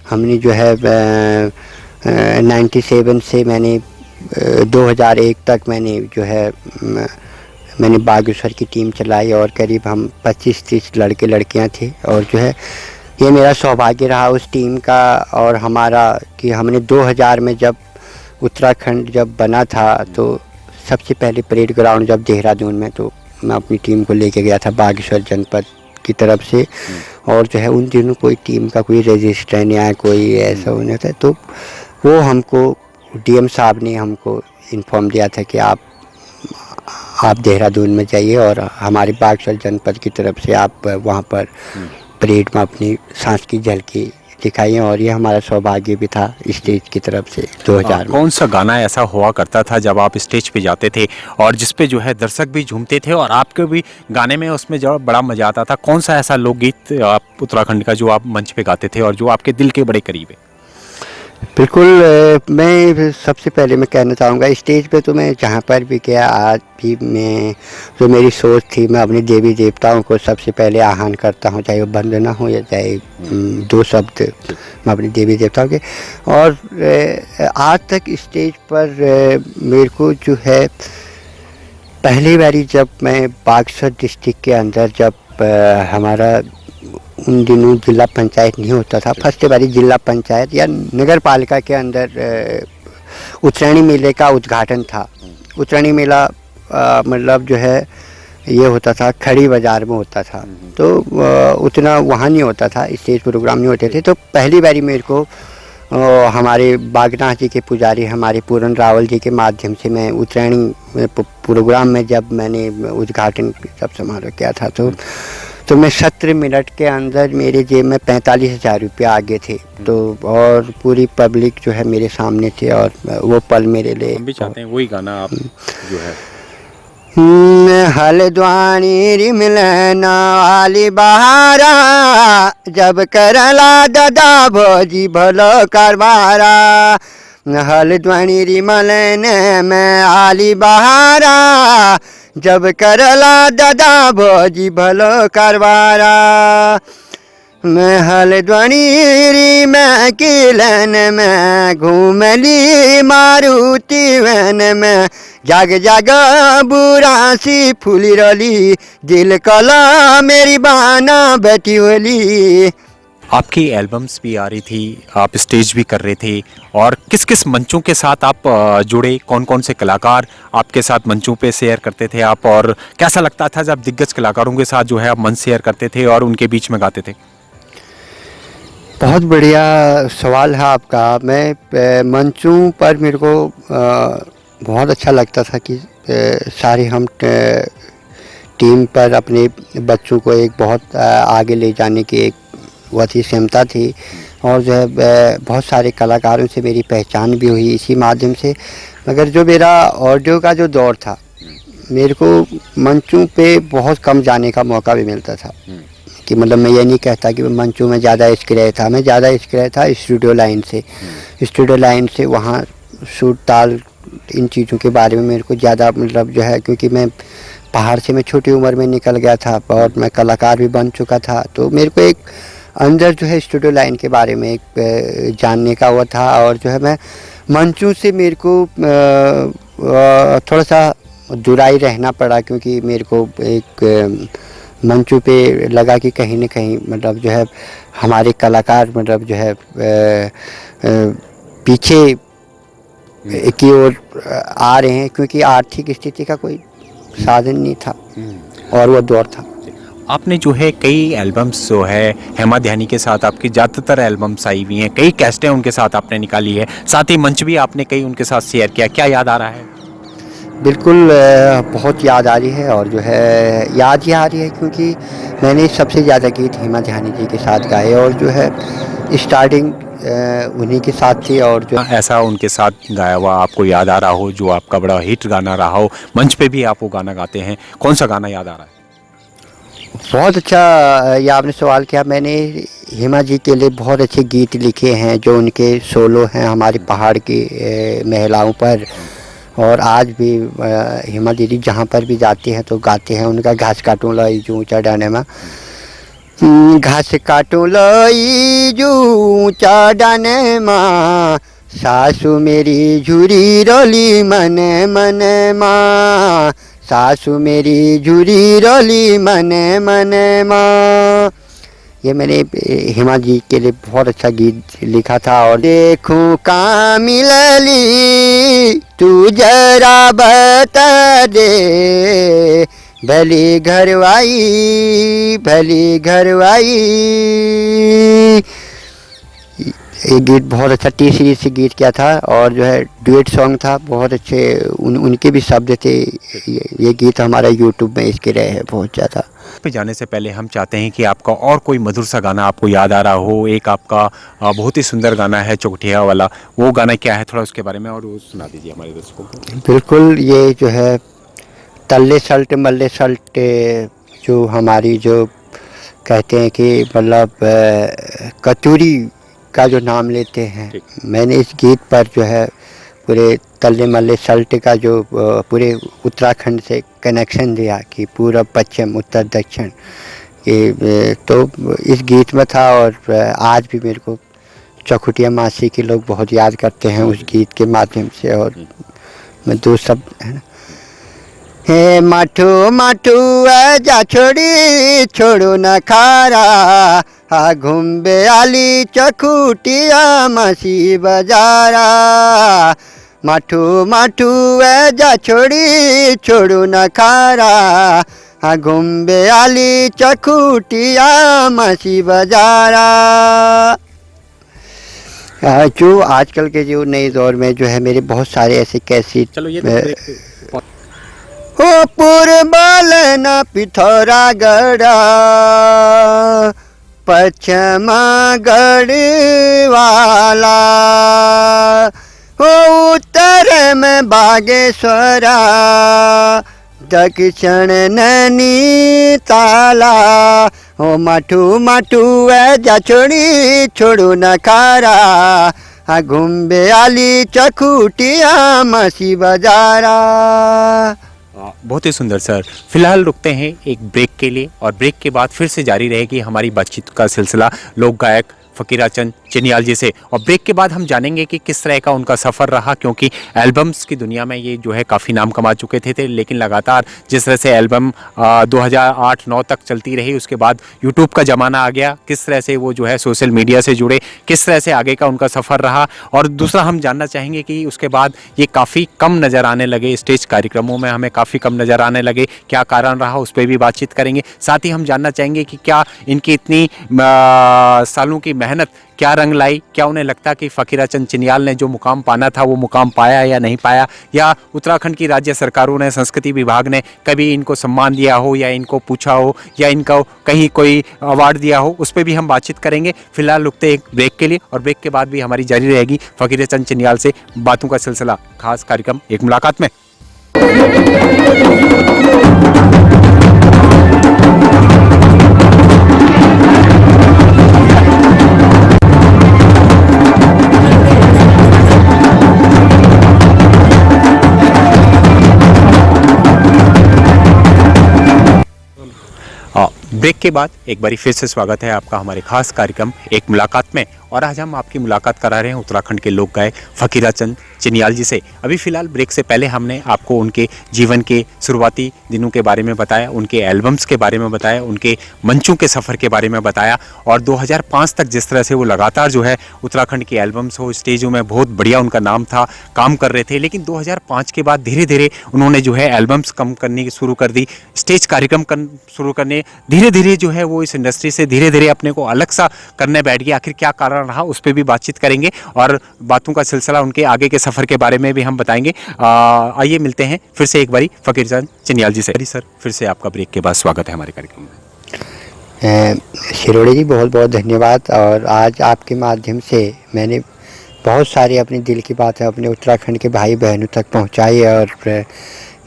हमने जो है 97 से मैंने 2001 तक मैंने जो है मैंने बागेश्वर की टीम चलाई और करीब हम 25-30 लड़के लड़कियां थे। और जो है ये मेरा सौभाग्य रहा उस टीम का और हमारा कि हमने 2000 में जब उत्तराखंड जब बना था तो सबसे पहले परेड ग्राउंड जब देहरादून में, तो मैं अपनी टीम को लेके गया था बागेश्वर जनपद की तरफ से, और जो है उन दिनों कोई टीम का कोई रजिस्टर या कोई ऐसा होने था, तो वो हमको डीएम साहब ने हमको इन्फॉर्म दिया था कि आप देहरादून में जाइए और हमारे बागेश्वर जनपद की तरफ से आप वहाँ पर परेड में अपनी सांस की झलकी दिखाइए, और ये हमारा सौभाग्य भी था स्टेज की तरफ से 2000 में। कौन सा गाना ऐसा हुआ करता था जब आप स्टेज पे जाते थे और जिस पे जो है दर्शक भी झूमते थे और आपके भी गाने में उसमें जो बड़ा मजा आता था? कौन सा ऐसा लोकगीत आप उत्तराखंड का जो आप मंच पे गाते थे और जो आपके दिल के बड़े करीब है? बिल्कुल, मैं सबसे पहले मैं कहना चाहूँगा, स्टेज पे तो मैं जहाँ पर भी गया आज भी मैं जो मेरी सोच थी, मैं अपने देवी देवताओं को सबसे पहले आह्वान करता हूँ, चाहे वो वंदना हो या चाहे 2 शब्द मैं अपने देवी देवताओं के। और आज तक स्टेज पर मेरे को जो है पहली बारी जब मैं बागेश्वर डिस्ट्रिक्ट के अंदर जब हमारा उन दिनों जिला पंचायत नहीं होता था, फर्स्ट बारी जिला पंचायत या नगर पालिका के अंदर उत्तरायणी मेले का उद्घाटन था। उत्तरायणी मेला मतलब जो है ये होता था खड़ी बाज़ार में होता था, तो उतना वहाँ नहीं होता था, स्टेज प्रोग्राम नहीं होते थे। तो पहली बारी मेरे को हमारे बागनाथ जी के पुजारी हमारे पूरन रावल जी के माध्यम से मैं उत्तरायणी प्रोग्राम में जब मैंने उद्घाटन जब समारोह किया था, तो मैं 17 मिनट के अंदर मेरे जेब में 45,000 रुपये आ गए थे। तो और पूरी पब्लिक जो है मेरे सामने थे और वो पल मेरे लिए। हम भी चाहते हैं वही गाना आप जो है। हल्द्वानी रिमलना वाली बहारा, जब करला दादा भोजी भलो करवारा। हल्द्वानी रिमलन में आली बहारा, जब करला दादा भोजी भलो करवारा। मैं हल्द्वानी में किलन में घूमली मारुति वन में, जाग जाग बुरा सी फूली रली, दिल कला मेरी बाना बैठी होली। आपकी एल्बम्स भी आ रही थी, आप स्टेज भी कर रहे थे, और किस किस मंचों के साथ आप जुड़े? कौन कौन से कलाकार आपके साथ मंचों पे शेयर करते थे आप, और कैसा लगता था जब दिग्गज कलाकारों के साथ जो है आप मंच शेयर करते थे और उनके बीच में गाते थे? बहुत बढ़िया सवाल है आपका। मैं मंचों पर मेरे को बहुत अच्छा लगता था कि सारे हम टीम पर अपने बच्चों को एक बहुत आगे ले जाने की एक बहुत ही क्षमता थी, और जो है बहुत सारे कलाकारों से मेरी पहचान भी हुई इसी माध्यम से। मगर जो मेरा ऑडियो का जो दौर था, मेरे को मंचों पे बहुत कम जाने का मौका भी मिलता था। कि मतलब मैं ये नहीं कहता कि मैं मंचों में ज़्यादा इश्क रहा था, मैं ज़्यादा इश्क रहा था स्टूडियो लाइन से। स्टूडियो लाइन से वहाँ सूर ताल इन चीज़ों के बारे में मेरे को ज़्यादा मतलब जो है, क्योंकि मैं पहाड़ से मैं छोटी उम्र में निकल गया था और मैं कलाकार भी बन चुका था, तो मेरे को एक अंदर जो है स्टूडियो लाइन के बारे में एक जानने का वो था। और जो है मैं मंचों से मेरे को थोड़ा सा दूराई रहना पड़ा, क्योंकि मेरे को एक मंचों पे लगा कि कहीं न कहीं मतलब जो है हमारे कलाकार मतलब जो है पीछे की ओर आ रहे हैं, क्योंकि आर्थिक स्थिति का कोई साधन नहीं था और वो दौर था। आपने जो है कई एल्बम्स जो है हेमा ध्यानी के साथ आपकी ज़्यादातर एल्बम्स आई हुई हैं, कई कैसेटें उनके साथ आपने निकाली है, साथ ही मंच भी आपने कई उनके साथ शेयर किया, क्या याद आ रहा है? बिल्कुल बहुत याद आ रही है, और जो है याद ही आ रही है क्योंकि मैंने सबसे ज़्यादा गीत हेमा ध्यानी जी के साथ गाए, और जो है स्टार्टिंग उन्हीं के साथ थी। और जो ऐसा उनके साथ गाया हुआ आपको याद आ रहा हो जो आपका बड़ा हिट गाना रहा हो, मंच पे भी आप वो गाना गाते हैं, कौन सा गाना याद आ रहा है? बहुत अच्छा ये आपने सवाल किया। मैंने हेमा जी के लिए बहुत अच्छे गीत लिखे हैं जो उनके सोलो हैं हमारे पहाड़ की महिलाओं पर, और आज भी हेमा दीदी जहाँ पर भी जाती हैं तो गाते हैं उनका घास काटूं लाई जो ऊँचा डाने में, घास काटूं लाई जो ऊँचा डाने माँ, सासू मेरी झूरी रोली मने मने माँ, सासू मेरी झूरी रोली मने मने माँ। ये मैंने हेमा जी के लिए बहुत अच्छा गीत लिखा था। और देखूं कहाँ मिलली तू जरा बता दे, भली घरवाई भली घरवाई। ये गीत बहुत अच्छा टी सीरीज से गीत किया था और जो है डुएट सॉन्ग था, बहुत अच्छे उनके भी शब्द थे। ये गीत हमारा यूट्यूब में इसके रहे हैं बहुत ज़्यादा। पे जाने से पहले हम चाहते हैं कि आपका और कोई मधुर सा गाना आपको याद आ रहा हो। एक आपका बहुत ही सुंदर गाना है चौखटिया वाला, वो गाना क्या है थोड़ा उसके बारे में और वो सुना दीजिए हमारे दर्शकों को। बिल्कुल, ये जो है तल्ले सल्ट मल्ले सल्ट, जो हमारी जो कहते हैं कि मतलब कतूरी का जो नाम लेते हैं, मैंने इस गीत पर जो है पूरे तल्ले मल्ले सल्ट का जो पूरे उत्तराखंड से कनेक्शन दिया कि पूर्व पश्चिम उत्तर दक्षिण ये तो इस गीत में था। और आज भी मेरे को चौखुटिया मासी के लोग बहुत याद करते हैं उस गीत के माध्यम से। और मैं दो शब्द है ना, हे माठू माठू जा छोड़ी छोड़ो न खारा, हा घूमबे आली चौखुटिया मासी बजारा। माठू माठू जा छोड़ी छोड़ो न खारा, हा घूमबे आली चौखुटिया मासी बजारा। जो आजकल के जो नए दौर में जो है मेरे बहुत सारे ऐसे कैसेट, चलो ये हो पूर्वल न पिथौरागढ़ पश्चिमा गढ़ वाला, हो उत्तर में बागेश्वरा दक्षिण नैनीताला। हो माठू माठू जा छोड़ी छोड़ो न खारा, हाँ घूमबे आली चौखुटिया मासी बजारा। बहुत ही सुंदर सर। फिलहाल रुकते हैं एक ब्रेक के लिए और ब्रेक के बाद फिर से जारी रहेगी हमारी बातचीत का सिलसिला लोक गायक फ़कीराचंद चिनियाल जी से। और ब्रेक के बाद हम जानेंगे कि किस तरह का उनका सफ़र रहा, क्योंकि एल्बम्स की दुनिया में ये जो है काफ़ी नाम कमा चुके थे लेकिन लगातार जिस तरह से एल्बम 2008-9 तक चलती रही, उसके बाद यूट्यूब का ज़माना आ गया, किस तरह से वो जो है सोशल मीडिया से जुड़े, किस तरह से आगे का उनका सफ़र रहा। और दूसरा हम जानना चाहेंगे कि उसके बाद ये काफ़ी कम नज़र आने लगे, स्टेज कार्यक्रमों में हमें काफ़ी कम नज़र आने लगे, क्या कारण रहा उस पर भी बातचीत करेंगे। साथ ही हम जानना चाहेंगे कि क्या इनकी इतनी सालों की मेहनत क्या रंग लाई, क्या उन्हें लगता कि फ़कीराचंद चिनियाल ने जो मुकाम पाना था वो मुकाम पाया या नहीं पाया, या उत्तराखंड की राज्य सरकारों ने, संस्कृति विभाग ने कभी इनको सम्मान दिया हो या इनको पूछा हो या इनको कहीं कोई अवार्ड दिया हो, उस पर भी हम बातचीत करेंगे। फिलहाल रुकते एक ब्रेक के लिए और ब्रेक के बाद भी हमारी जारी रहेगी फ़कीराचंद चिनियाल से बातों का सिलसिला, खास कार्यक्रम एक मुलाकात में। ब्रेक के बाद एक बारी फिर से स्वागत है आपका हमारे खास कार्यक्रम एक मुलाकात में। और आज हम आपकी मुलाकात करा रहे हैं उत्तराखंड के लोक गायक फ़कीराचंद चिनियाल जी से। अभी फ़िलहाल ब्रेक से पहले हमने आपको उनके जीवन के शुरुआती दिनों के बारे में बताया, उनके एल्बम्स के बारे में बताया, उनके मंचों के सफ़र के बारे में बताया और 2005 तक जिस तरह से वो लगातार जो है उत्तराखंड के एल्बम्स हो, स्टेजों में बहुत बढ़िया उनका नाम था, काम कर रहे थे। लेकिन 2005 के बाद धीरे धीरे उन्होंने जो है एल्बम्स कम करनी शुरू कर दी, स्टेज कार्यक्रम शुरू करने, धीरे धीरे जो है वो इस इंडस्ट्री से धीरे धीरे अपने को अलग सा करने बैठ गया। आखिर क्या कारण रहा उस पर भी बातचीत करेंगे और बातों का सिलसिला उनके आगे के सफ़र के बारे में भी हम बताएंगे। आइए मिलते हैं फिर से एक बारी फ़कीराचंद चिनियाल जी से। सर फिर से आपका ब्रेक के बाद स्वागत है हमारे कार्यक्रम में। शिरोड़ी जी बहुत बहुत धन्यवाद। और आज आपके माध्यम से मैंने बहुत सारी अपने दिल की बातें अपने उत्तराखंड के भाई बहनों तक पहुंचाई और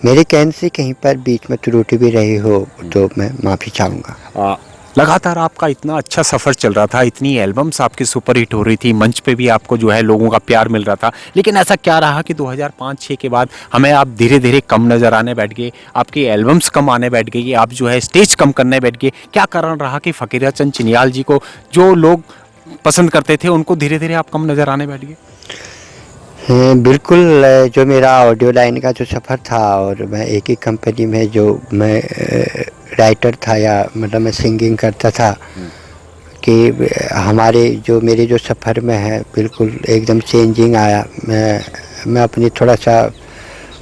मेरे कहने से कहीं पर बीच में त्रुटि भी रही हो तो मैं माफ़ी चाहूँगा। लगातार आपका इतना अच्छा सफ़र चल रहा था, इतनी एल्बम्स आपकी सुपर हिट हो रही थी, मंच पे भी आपको जो है लोगों का प्यार मिल रहा था, लेकिन ऐसा क्या रहा कि 2005-06 के बाद हमें आप धीरे धीरे कम नज़र आने बैठ गए, आपकी एल्बम्स कम आने बैठ गई, आप जो है स्टेज कम करने बैठ गए। क्या कारण रहा कि फ़कीराचंद चिनियाल जी को जो लोग पसंद करते थे उनको धीरे धीरे आप कम नज़र आने बैठ गए? बिल्कुल, जो मेरा ऑडियो लाइन का जो सफ़र था और मैं एक ही कंपनी में जो मैं राइटर था या मतलब मैं सिंगिंग करता था कि हमारे जो मेरे जो सफ़र में है बिल्कुल एकदम चेंजिंग आया। मैं अपनी थोड़ा सा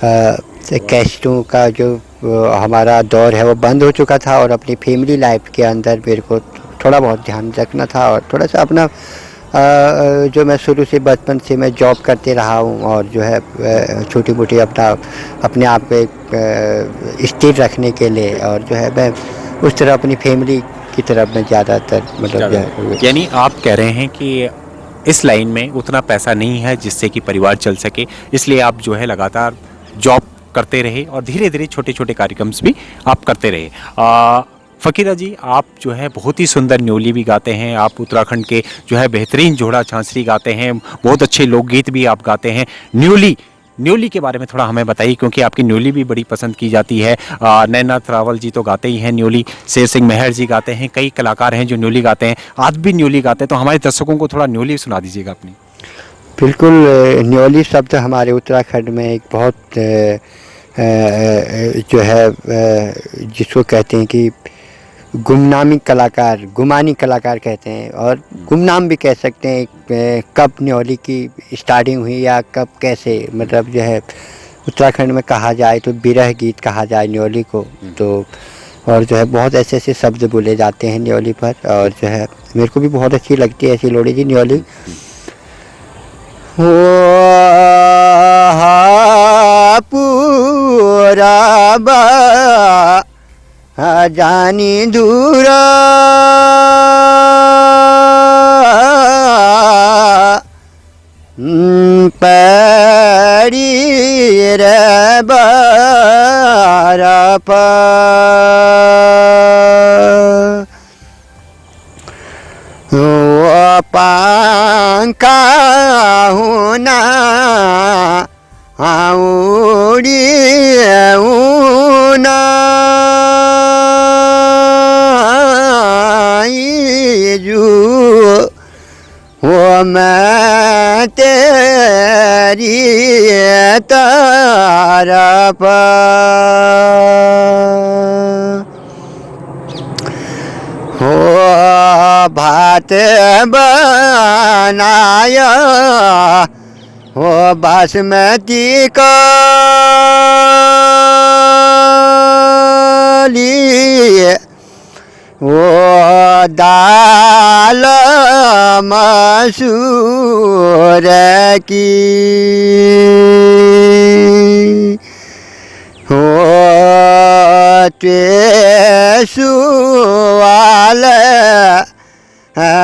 कैसेटों का जो हमारा दौर है वो बंद हो चुका था और अपनी फैमिली लाइफ के अंदर मेरे को थोड़ा बहुत ध्यान रखना था और थोड़ा सा अपना जो मैं शुरू से बचपन से मैं जॉब करते रहा हूँ और जो है छोटी मोटी अपने आप को एक स्थिर रखने के लिए और जो है मैं उस तरह अपनी फैमिली की तरफ मैं ज़्यादातर मतलब जो है यानी आप कह रहे हैं कि इस लाइन में उतना पैसा नहीं है जिससे कि परिवार चल सके, इसलिए आप जो है लगातार जॉब करते रहे और धीरे धीरे छोटे छोटे कार्यक्रम्स भी आप करते रहे। फ़कीरा जी, आप जो है बहुत ही सुंदर न्योली भी गाते हैं, आप उत्तराखंड के जो है बेहतरीन जोड़ा छांछरी गाते हैं, बहुत अच्छे लोकगीत भी आप गाते हैं। न्योली के बारे में थोड़ा हमें बताइए, क्योंकि आपकी न्योली भी बड़ी पसंद की जाती है। नैनाथ रावल जी तो गाते ही हैं न्योली, शेर सिंह मेहर जी गाते हैं, कई कलाकार हैं जो न्योली गाते हैं, आप भी न्योली गाते हैं, तो हमारे दर्शकों को थोड़ा न्योली सुना दीजिएगा अपनी। बिल्कुल। न्योली शब्द हमारे उत्तराखंड में एक बहुत जो है जिसको कहते हैं कि गुमनामी कलाकार, गुमानी कलाकार कहते हैं और गुमनाम भी कह सकते हैं। कब न्योली की स्टार्टिंग हुई या कब कैसे मतलब जो है उत्तराखंड में कहा जाए तो बिरह गीत कहा जाए न्योली को, तो और जो है बहुत ऐसे ऐसे शब्द बोले जाते हैं न्योली पर और जो है मेरे को भी बहुत अच्छी लगती है ऐसी लोड़ी जी न्योली। हो पूरा बा जानी दूर पड़ी रे बारा पंखा होना उड़ी ऊना वो मैं तेरी तरफ हो भात बनाया हो बासमती का लिए वो दाल मसूर की हो सुवाल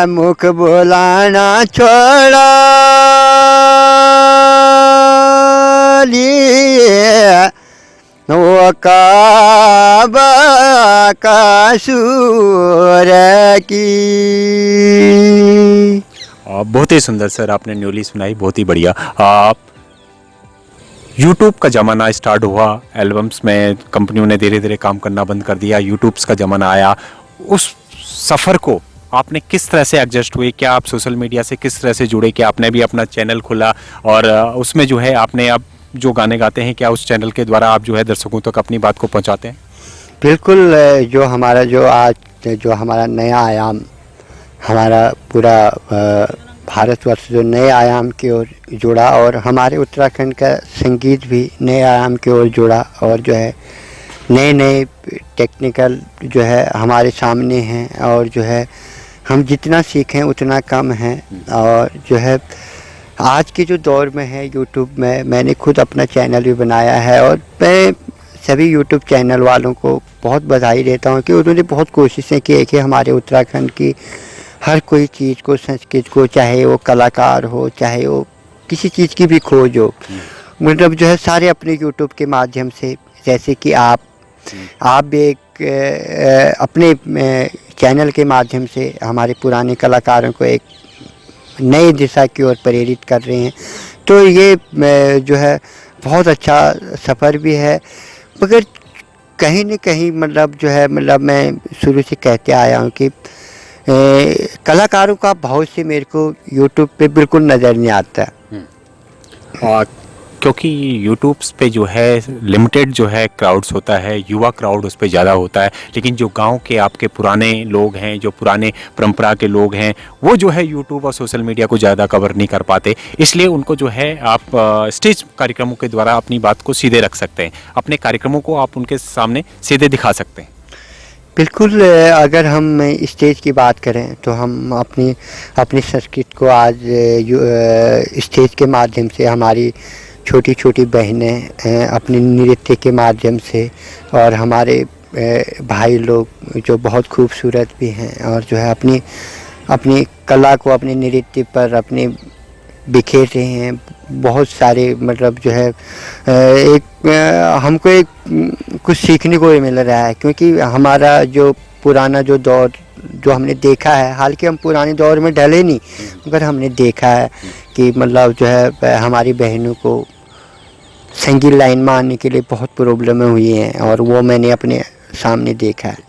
मुख बुलाना छोड़ा लिए वो काबा का सूर की। बहुत ही सुंदर सर आपने न्योली सुनाई, बहुत ही बढ़िया। आप यूट्यूब का ज़माना स्टार्ट हुआ, एल्बम्स में कंपनियों ने धीरे धीरे काम करना बंद कर दिया, यूट्यूब्स का ज़माना आया, उस सफ़र को आपने किस तरह से एडजस्ट हुए? क्या आप सोशल मीडिया से किस तरह से जुड़े? क्या आपने भी अपना चैनल खोला और उसमें जो है आपने अब जो गाने गाते हैं क्या उस चैनल के द्वारा आप जो है दर्शकों तक अपनी बात को पहुंचाते हैं? बिल्कुल। जो हमारा जो आज जो हमारा नया आयाम, हमारा पूरा भारतवर्ष जो नए आयाम की ओर जुड़ा और हमारे उत्तराखंड का संगीत भी नए आयाम की ओर जुड़ा और जो है नए नए टेक्निकल जो है हमारे सामने हैं और जो है हम जितना सीखें उतना कम है और जो है आज के जो दौर में है यूट्यूब में मैंने खुद अपना चैनल भी बनाया है और मैं सभी यूट्यूब चैनल वालों को बहुत बधाई देता हूँ कि उन्होंने बहुत कोशिशें की कि हमारे उत्तराखंड की हर कोई चीज़ को, संस्कृत को, चाहे वो कलाकार हो चाहे वो किसी चीज़ की भी खोज हो, मतलब जो है सारे अपने यूट्यूब के माध्यम से, जैसे कि आप भी एक अपने चैनल के माध्यम से हमारे पुराने कलाकारों को एक नई दिशा की ओर प्रेरित कर रहे हैं, तो ये जो है बहुत अच्छा सफ़र भी है। मगर कहीं न कहीं मतलब जो है मतलब मैं शुरू से कहते आया हूँ कि कलाकारों का बहुत से मेरे को यूट्यूब पे बिल्कुल नज़र नहीं आता। और क्योंकि यूट्यूब्स पे जो है लिमिटेड जो है क्राउड्स होता है, युवा क्राउड उस पे ज़्यादा होता है, लेकिन जो गांव के आपके पुराने लोग हैं, जो पुराने परंपरा के लोग हैं, वो जो है यूट्यूब और सोशल मीडिया को ज़्यादा कवर नहीं कर पाते। इसलिए उनको जो है आप स्टेज कार्यक्रमों के द्वारा अपनी बात को सीधे रख सकते हैं, अपने कार्यक्रमों को आप उनके सामने सीधे दिखा सकते हैं। बिल्कुल, अगर हम स्टेज की बात करें तो हम अपनी अपनी संस्कृति को आज स्टेज के माध्यम से हमारी छोटी छोटी बहनें अपने नृत्य के माध्यम से, और हमारे भाई लोग जो बहुत खूबसूरत भी हैं और जो है अपनी अपनी कला को अपने नृत्य पर अपने बिखेर रहे हैं। बहुत सारे मतलब जो है हमको एक कुछ सीखने को भी मिल रहा है, क्योंकि हमारा जो पुराना जो दौर जो हमने देखा है, हालांकि हम पुराने दौर में ढले नहीं, मगर हमने देखा है कि मतलब जो है हमारी बहनों को संगीत लाइन में आने के लिए बहुत प्रॉब्लमें हुई हैं, और वो मैंने अपने सामने देखा है।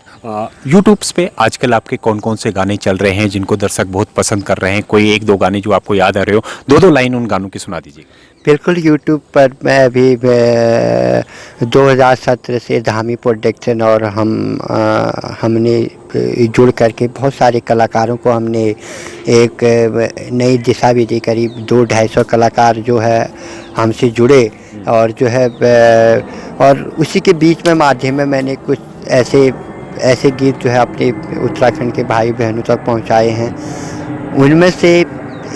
यूट्यूब्स पे आजकल आपके कौन कौन से गाने चल रहे हैं जिनको दर्शक बहुत पसंद कर रहे हैं? कोई एक दो गाने जो आपको याद आ रहे हो, दो दो लाइन उन गानों की सुना दीजिए। बिल्कुल, यूट्यूब पर मैं अभी 2017 से धामी प्रोडक्शन और हमने जुड़ करके बहुत सारे कलाकारों को हमने एक नई दिशा भी दी। करीब 200-250 कलाकार जो है हमसे जुड़े, और जो है और उसी के बीच में माध्यम में मैंने कुछ ऐसे गीत जो है अपने उत्तराखंड के भाई बहनों तक पहुंचाए हैं। उनमें से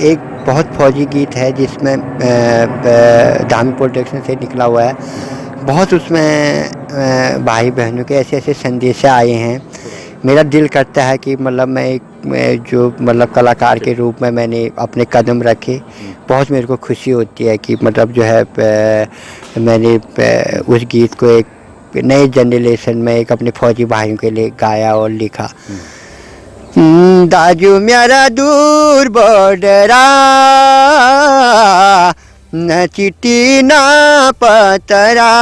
एक बहुत फौजी गीत है जिसमें धामी प्रोडक्शन से निकला हुआ है। बहुत उसमें भाई बहनों के ऐसे ऐसे संदेश आए हैं। मेरा दिल करता है कि मतलब मैं जो मतलब कलाकार के रूप में मैंने अपने कदम रखे। बहुत मेरे को खुशी होती है कि मतलब जो है मैंने उस गीत को एक नए जनरेशन में एक अपने फौजी भाइयों के लिए गाया और लिखा। दाजू मेरा दूर बॉर्डरा, न चिट्ठी न पतरा,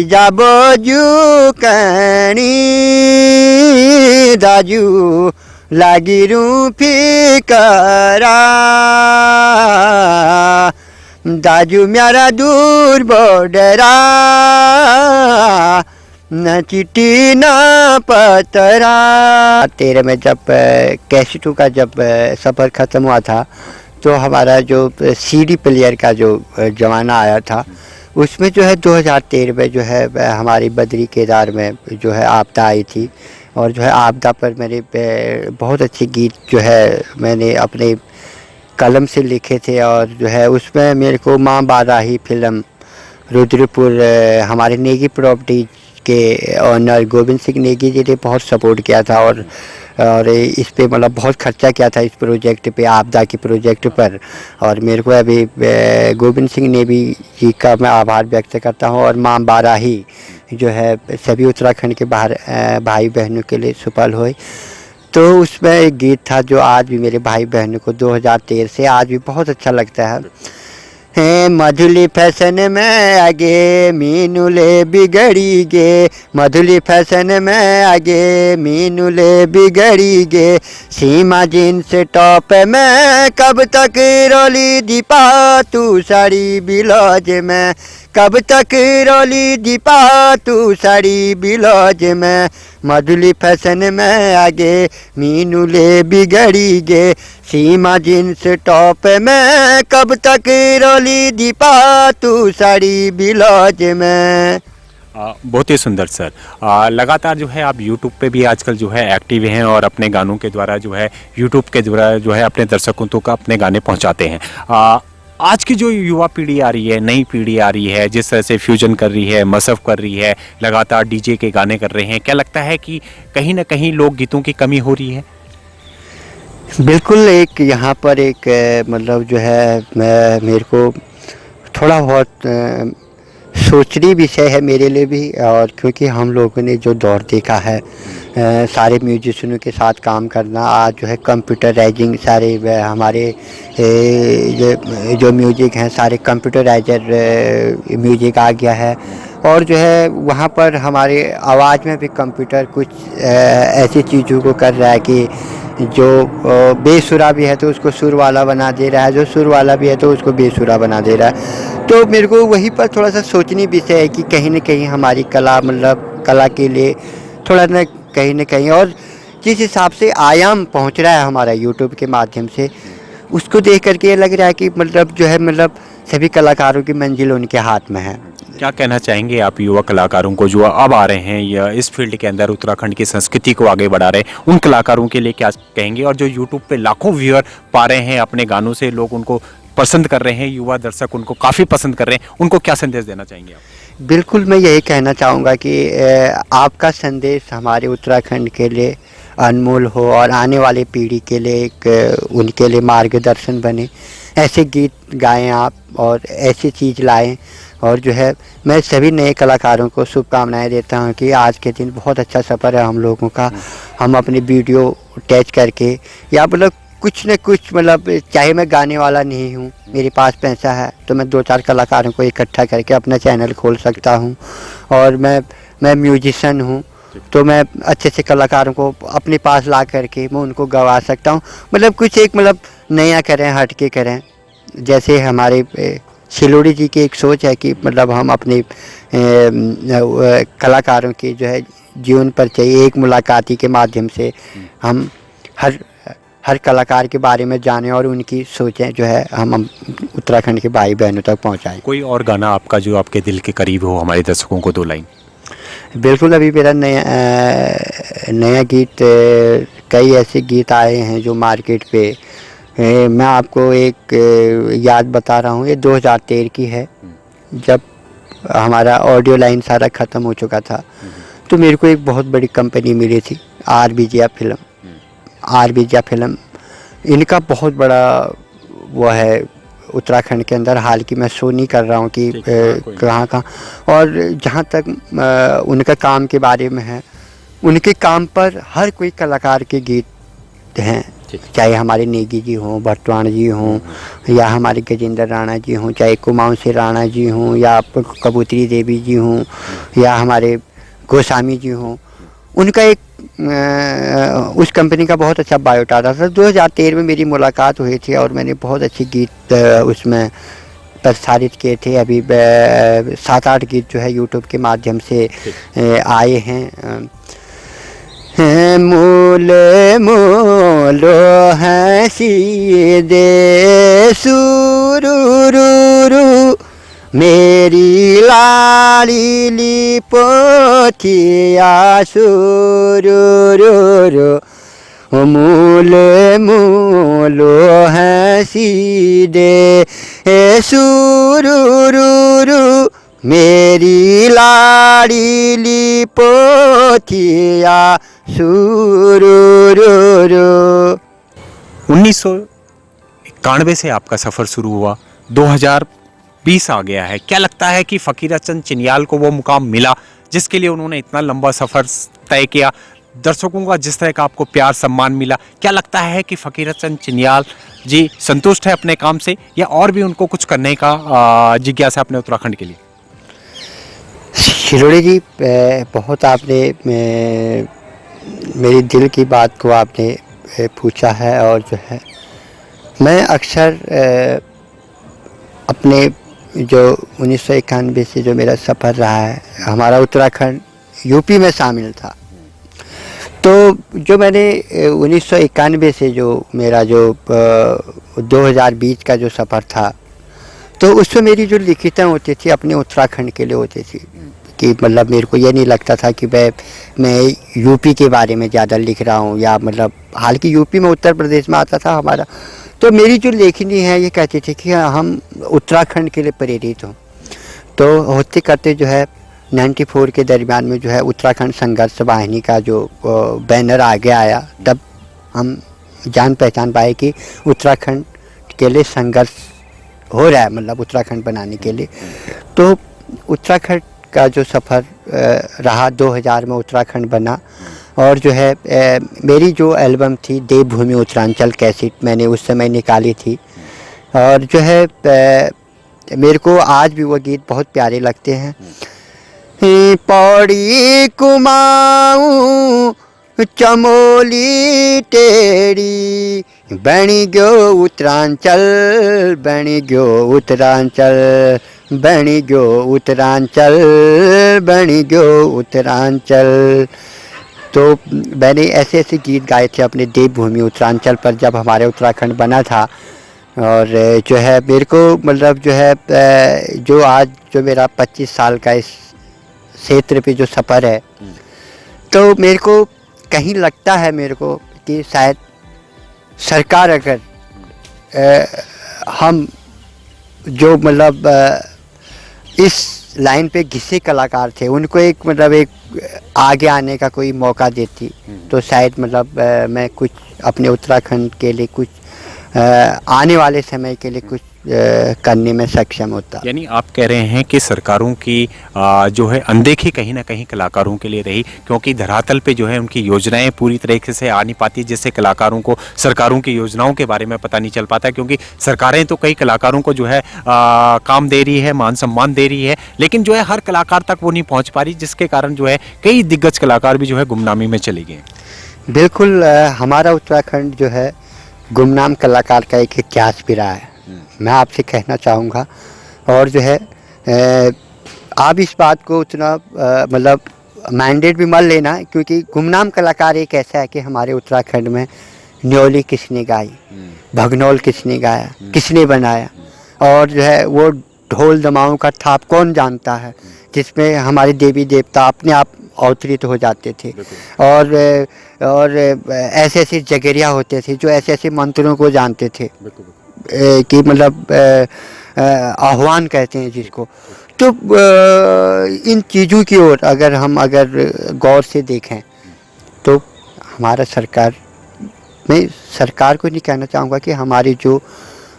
जाबो जू कणी दाजू लागिरू फिकरा, दाजू मेरा दूर बॉर्डरा, न चिट्ठी न पतरा। 13 में जब कैसेटों का जब सफ़र ख़त्म हुआ था, तो हमारा जो सीडी प्लेयर का जो ज़माना आया था, उसमें जो है 2013 में जो है हमारी बद्री केदार में जो है आपदा आई थी, और जो है आपदा पर मेरे बहुत अच्छे गीत जो है मैंने अपने कलम से लिखे थे। और जो है उसमें मेरे को माँ बाराही फिल्म रुद्रपुर हमारे नेगी प्रॉपर्टी के ऑनर गोविंद सिंह नेगी जी ने बहुत सपोर्ट किया था, और इस पे मतलब बहुत खर्चा किया था इस प्रोजेक्ट पे, आपदा के प्रोजेक्ट पर। और मेरे को अभी गोविंद सिंह नेगी जी का मैं आभार व्यक्त करता हूँ। और माँ बाराही जो है सभी उत्तराखंड के बाहर भाई बहनों के लिए सुपल होए, तो उसमें एक गीत था जो आज भी मेरे भाई बहनों को 2013 से आज भी बहुत अच्छा लगता है। मधुली फैशन में आगे मीनूले बिगड़ी गे, मधुली फैशन में आगे मीनूले बिगड़ी गे, सीमा जीन्स टॉप में कब तक रोली दीपा तू साड़ी ब्लाउज में, कब तक रोली दीपा तू साड़ी ब्लाउज में, मधुली फैशन में आगे मीनूले बिगड़ी गे, सीमा जीन्स टॉप में कब तक रोली दीपा तू साड़ी ब्लाउज में। बहुत ही सुंदर सर। लगातार जो है आप यूट्यूब पे भी आजकल जो है एक्टिव हैं और अपने गानों के द्वारा जो है यूट्यूब के द्वारा जो है अपने दर्शकों तक अपने गाने पहुंचाते हैं। आज की जो युवा पीढ़ी आ रही है, नई पीढ़ी आ रही है, जिस तरह से फ्यूजन कर रही है, मसफ कर रही है, लगातार डीजे के गाने कर रहे हैं, क्या लगता है कि कहीं ना कहीं लोकगीतों की कमी हो रही है? बिल्कुल, एक यहाँ पर एक मतलब जो है मेरे को थोड़ा बहुत सोचनीय विषय है मेरे लिए भी। और क्योंकि हम लोगों ने जो दौर देखा है सारे म्यूजिशियनों के साथ काम करना, आज जो है कंप्यूटराइजिंग सारे हमारे जो म्यूजिक हैं सारे कंप्यूटराइजर म्यूजिक आ गया है। और जो है वहाँ पर हमारे आवाज़ में भी कंप्यूटर कुछ ऐसी चीज़ों को कर रहा है कि जो बेसुरा भी है तो उसको सुर वाला बना दे रहा है, जो सुर वाला भी है तो उसको बेसुरा बना दे रहा है। तो मेरे को वहीं पर थोड़ा सा सोचनीय विषय है कि कहीं न कहीं हमारी कला मतलब कला के लिए थोड़ा न कहीं और जिस हिसाब से आयाम पहुंच रहा है हमारा यूट्यूब के माध्यम से, उसको देख करके ये लग रहा है कि मतलब जो है मतलब सभी कलाकारों की मंजिल उनके हाथ में है। क्या कहना चाहेंगे आप युवा कलाकारों को जो अब आ रहे हैं या इस फील्ड के अंदर उत्तराखंड की संस्कृति को आगे बढ़ा रहे हैं, उन कलाकारों के लिए क्या कहेंगे? और जो यूट्यूब पे लाखों व्यूअर पा रहे हैं अपने गानों से, लोग उनको पसंद कर रहे हैं, युवा दर्शक उनको काफ़ी पसंद कर रहे हैं, उनको क्या संदेश देना चाहेंगे आप? बिल्कुल, मैं यही कहना चाहूँगा कि आपका संदेश हमारे उत्तराखंड के लिए अनमोल हो और आने वाली पीढ़ी के लिए एक उनके लिए मार्गदर्शन बने। ऐसे गीत गाएँ आप और ऐसी चीज़ लाएँ। और जो है मैं सभी नए कलाकारों को शुभकामनाएँ देता हूँ कि आज के दिन बहुत अच्छा सफ़र है हम लोगों का। हम अपनी वीडियो अटैच करके या मतलब कुछ न कुछ मतलब चाहे मैं गाने वाला नहीं हूँ, मेरे पास पैसा है तो मैं 2-4 कलाकारों को इकट्ठा करके अपना चैनल खोल सकता हूँ। और मैं म्यूजिशियन हूँ तो मैं अच्छे से कलाकारों को अपने पास ला करके मैं उनको गवा सकता हूँ। मतलब कुछ एक मतलब नया करें, हट के करें। जैसे हमारे सिलोड़ी जी की एक सोच है कि मतलब हम अपने कलाकारों की जो है जीवन परिचय एक मुलाकाती के माध्यम से हम हर कलाकार के बारे में जानें और उनकी सोचें जो है हम उत्तराखंड के भाई बहनों तक पहुंचाएं। कोई और गाना आपका जो आपके दिल के करीब हो, हमारे दर्शकों को 2 लाइन? बिल्कुल, अभी मेरा नया गीत कई ऐसे गीत आए हैं जो मार्केट पे मैं आपको एक याद बता रहा हूँ। ये 2013 की है, जब हमारा ऑडियो लाइन सारा ख़त्म हो चुका था। तो मेरे को एक बहुत बड़ी कंपनी मिली थी, आर विजया फिल्म। इनका बहुत बड़ा वो है उत्तराखंड के अंदर। हाल की मैं शो नहीं कर रहा हूँ कि कहाँ और जहाँ तक उनका काम के बारे में है, उनके काम पर हर कोई कलाकार के गीत हैं, चाहे हमारे नेगी जी हों, भट्टवाण जी हों, या हमारे गजेंद्र राणा जी हों, चाहे कुमाऊं से राणा जी हों, या कबूतरी देवी जी हों, या हमारे गोस्वामी जी हों। उनका एक उस कंपनी का बहुत अच्छा बायोडाटा था। 2013 में मेरी मुलाकात हुई थी और मैंने बहुत अच्छे गीत उसमें प्रसारित किए थे। अभी 7-8 गीत जो है यूट्यूब के माध्यम से आए हैं। मूले मूलो हंसी दे सुरुरुरु मेरी लाडली पोथिया सुरुरुरु मूले मूलो हंसी दे सुरुरुरु मेरी लाडली पोथिया सुरुरुरु। 1991 से आपका सफ़र शुरू हुआ, 2020 आ गया है। क्या लगता है कि फ़कीरचंद चिनियाल को वो मुकाम मिला जिसके लिए उन्होंने इतना लंबा सफ़र तय किया? दर्शकों का जिस तरह का आपको प्यार सम्मान मिला, क्या लगता है कि फ़कीरचंद चिनियाल जी संतुष्ट है अपने काम से, या और भी उनको कुछ करने का जिज्ञासा अपने उत्तराखंड के लिए? सिलोड़ी जी, बहुत आपने मेरी दिल की बात को आपने पूछा है। और जो है मैं अक्सर अपने जो 1991 से जो मेरा सफ़र रहा है, हमारा उत्तराखंड यूपी में शामिल था। तो जो मैंने 1991 से जो मेरा जो 2020 का जो सफ़र था, तो उसमें मेरी जो लिखितें होती थी अपने उत्तराखंड के लिए होती थी। कि मतलब मेरे को ये नहीं लगता था कि मैं यूपी के बारे में ज़्यादा लिख रहा हूँ, या मतलब हालांकि यूपी में उत्तर प्रदेश में आता था हमारा। तो मेरी जो लेखनी है ये कहती थी कि हम उत्तराखंड के लिए प्रेरित हों। तो होते करते जो है 94 के दरमियान में जो है उत्तराखंड संघर्ष वाहिनी का जो बैनर आगे आया, तब हम जान पहचान पाए कि उत्तराखंड के लिए संघर्ष हो रहा है, मतलब उत्तराखंड बनाने के लिए। तो उत्तराखंड का जो सफ़र रहा, 2000 में उत्तराखंड बना। और जो है मेरी जो एल्बम थी देवभूमि उत्तरांचल कैसेट, मैंने उस समय निकाली थी। और जो है मेरे को आज भी वो गीत बहुत प्यारे लगते हैं। पौड़ी कुमाऊं चमोली तेरी बनी गयो उत्तरांचल, बनी गयो उत्तरांचल, बनी गयो उत्तरांचल, बनी गयो उत्तरांचल। तो मैंने ऐसे ऐसे गीत गाए थे अपने देवभूमि उत्तरांचल पर जब हमारे उत्तराखंड बना था। और जो है मेरे को मतलब जो है जो आज जो मेरा 25 साल का इस क्षेत्र पे जो सफ़र है, तो मेरे को कहीं लगता है मेरे को कि शायद सरकार अगर हम जो मतलब इस लाइन पे घिसे कलाकार थे उनको एक मतलब एक आगे आने का कोई मौका देती, तो शायद मतलब मैं कुछ अपने उत्तराखंड के लिए कुछ आने वाले समय के लिए कुछ करने में सक्षम होता। यानी आप कह रहे हैं कि सरकारों की जो है अनदेखी कहीं ना कहीं कलाकारों के लिए रही, क्योंकि धरातल पे जो है उनकी योजनाएं पूरी तरीके से आ नहीं पाती, जिससे कलाकारों को सरकारों की योजनाओं के बारे में पता नहीं चल पाता, क्योंकि सरकारें तो कई कलाकारों को जो है काम दे रही है, मान सम्मान दे रही है, लेकिन जो है हर कलाकार तक वो नहीं पहुँच पा रही, जिसके कारण जो है कई दिग्गज कलाकार भी जो है गुमनामी में चले गए। बिल्कुल, हमारा उत्तराखंड जो है गुमनाम कलाकार का एक इतिहास भी रहा है, मैं आपसे कहना चाहूँगा। और जो है आप इस बात को उतना मतलब मैंडेट भी मत लेना, क्योंकि गुमनाम कलाकार एक ऐसा है कि हमारे उत्तराखंड में न्योली किसने गाई, भगनौल किसने गाया, किसने बनाया, और जो है वो ढोल दमाऊं का थाप कौन जानता है, जिसमें हमारे देवी देवता अपने आप अवतरित हो जाते थे। और ऐसे ऐसे जगरिया होते थे जो ऐसे ऐसे मंत्रों को जानते थे कि मतलब आह्वान कहते हैं जिसको। तो इन चीज़ों की ओर अगर हम गौर से देखें तो हमारा सरकार, मैं सरकार को नहीं कहना चाहूँगा कि हमारे जो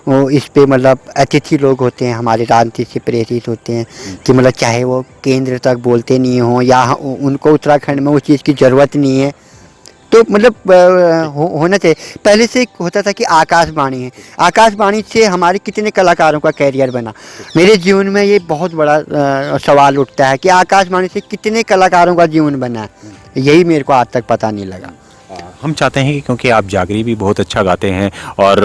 इस पे मतलब अतिथि लोग होते हैं हमारे राजनीति से प्रेरित होते हैं कि मतलब चाहे वो केंद्र तक बोलते नहीं हों या उनको उत्तराखंड में उस चीज़ की ज़रूरत नहीं है, तो मतलब होना चाहिए। पहले से होता था कि आकाशवाणी है, आकाशवाणी से हमारे कितने कलाकारों का कैरियर बना। मेरे जीवन में ये बहुत बड़ा सवाल उठता है कि आकाशवाणी से कितने कलाकारों का जीवन बना है, यही मेरे को आज तक पता नहीं लगा। हम चाहते हैं कि क्योंकि आप जागरी भी बहुत अच्छा गाते हैं और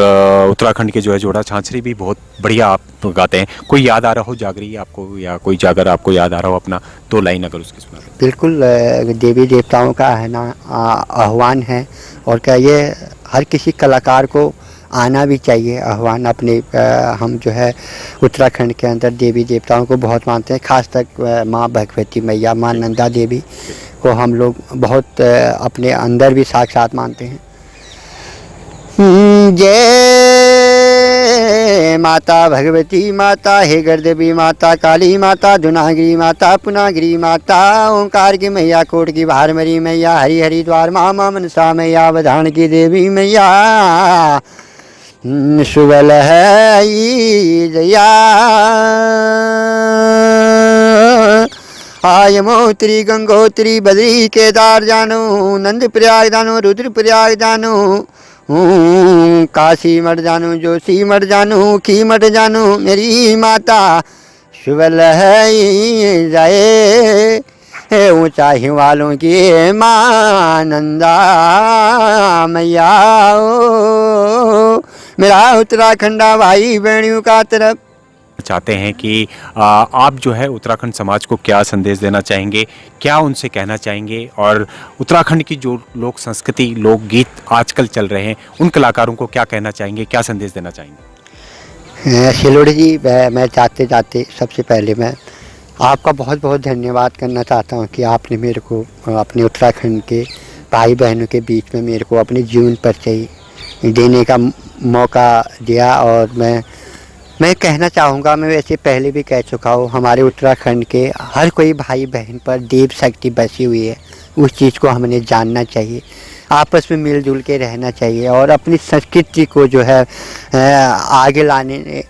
उत्तराखंड के जो है जोड़ा छाछरी भी बहुत बढ़िया आप गाते हैं, कोई याद आ रहा हो जागरी आपको या कोई जागर आपको याद आ रहा हो अपना, 2 लाइन अगर उसकी सुना दें। बिल्कुल, देवी देवताओं का है ना आह्वान है, और क्या ये हर किसी कलाकार को आना भी चाहिए आह्वान अपने। हम जो है उत्तराखंड के अंदर देवी देवताओं को बहुत मानते हैं, खास तक माँ भगवती मैया, माँ नंदा देवी को हम लोग बहुत अपने अंदर भी साक्षात मानते हैं। जय माता भगवती माता, हे गर्देवी माता, काली माता, दुनागिरी माता, पुनागिरी माता, ओंकार की मैया, कोट की बाहर मरी मैया, हरि हरि द्वार माँ मनसा मैया, वधान की देवी मैया, सुबल है जया, यमोत्री गंगोत्री बद्री केदार जानू, नंद प्रयाग जानू, रुद्र प्रयाग जानू, काशी मठ जानू, जोशी मठ जानू, खी मठ जानू, मेरी माता सुबल है जाए, ऊंचा हिमालयों की माँ नंदा मैया, मेरा उत्तराखंडा भाई बहनियों का तरफ। चाहते हैं कि आप जो है उत्तराखंड समाज को क्या संदेश देना चाहेंगे, क्या उनसे कहना चाहेंगे, और उत्तराखंड की जो लोक संस्कृति लोकगीत आजकल चल रहे हैं उन कलाकारों को क्या कहना चाहेंगे, क्या संदेश देना चाहेंगे? शिलोड़ी जी, मैं जाते जाते सबसे पहले मैं आपका बहुत बहुत धन्यवाद करना चाहता हूँ कि आपने मेरे को अपने उत्तराखंड के भाई बहनों के बीच में मेरे को अपने जीवन परिचय देने का मौका दिया। और मैं कहना चाहूँगा, मैं वैसे पहले भी कह चुका हूँ, हमारे उत्तराखंड के हर कोई भाई बहन पर देव शक्ति बसी हुई है, उस चीज़ को हमने जानना चाहिए, आपस में मिलजुल के रहना चाहिए, और अपनी संस्कृति को जो है आगे लाने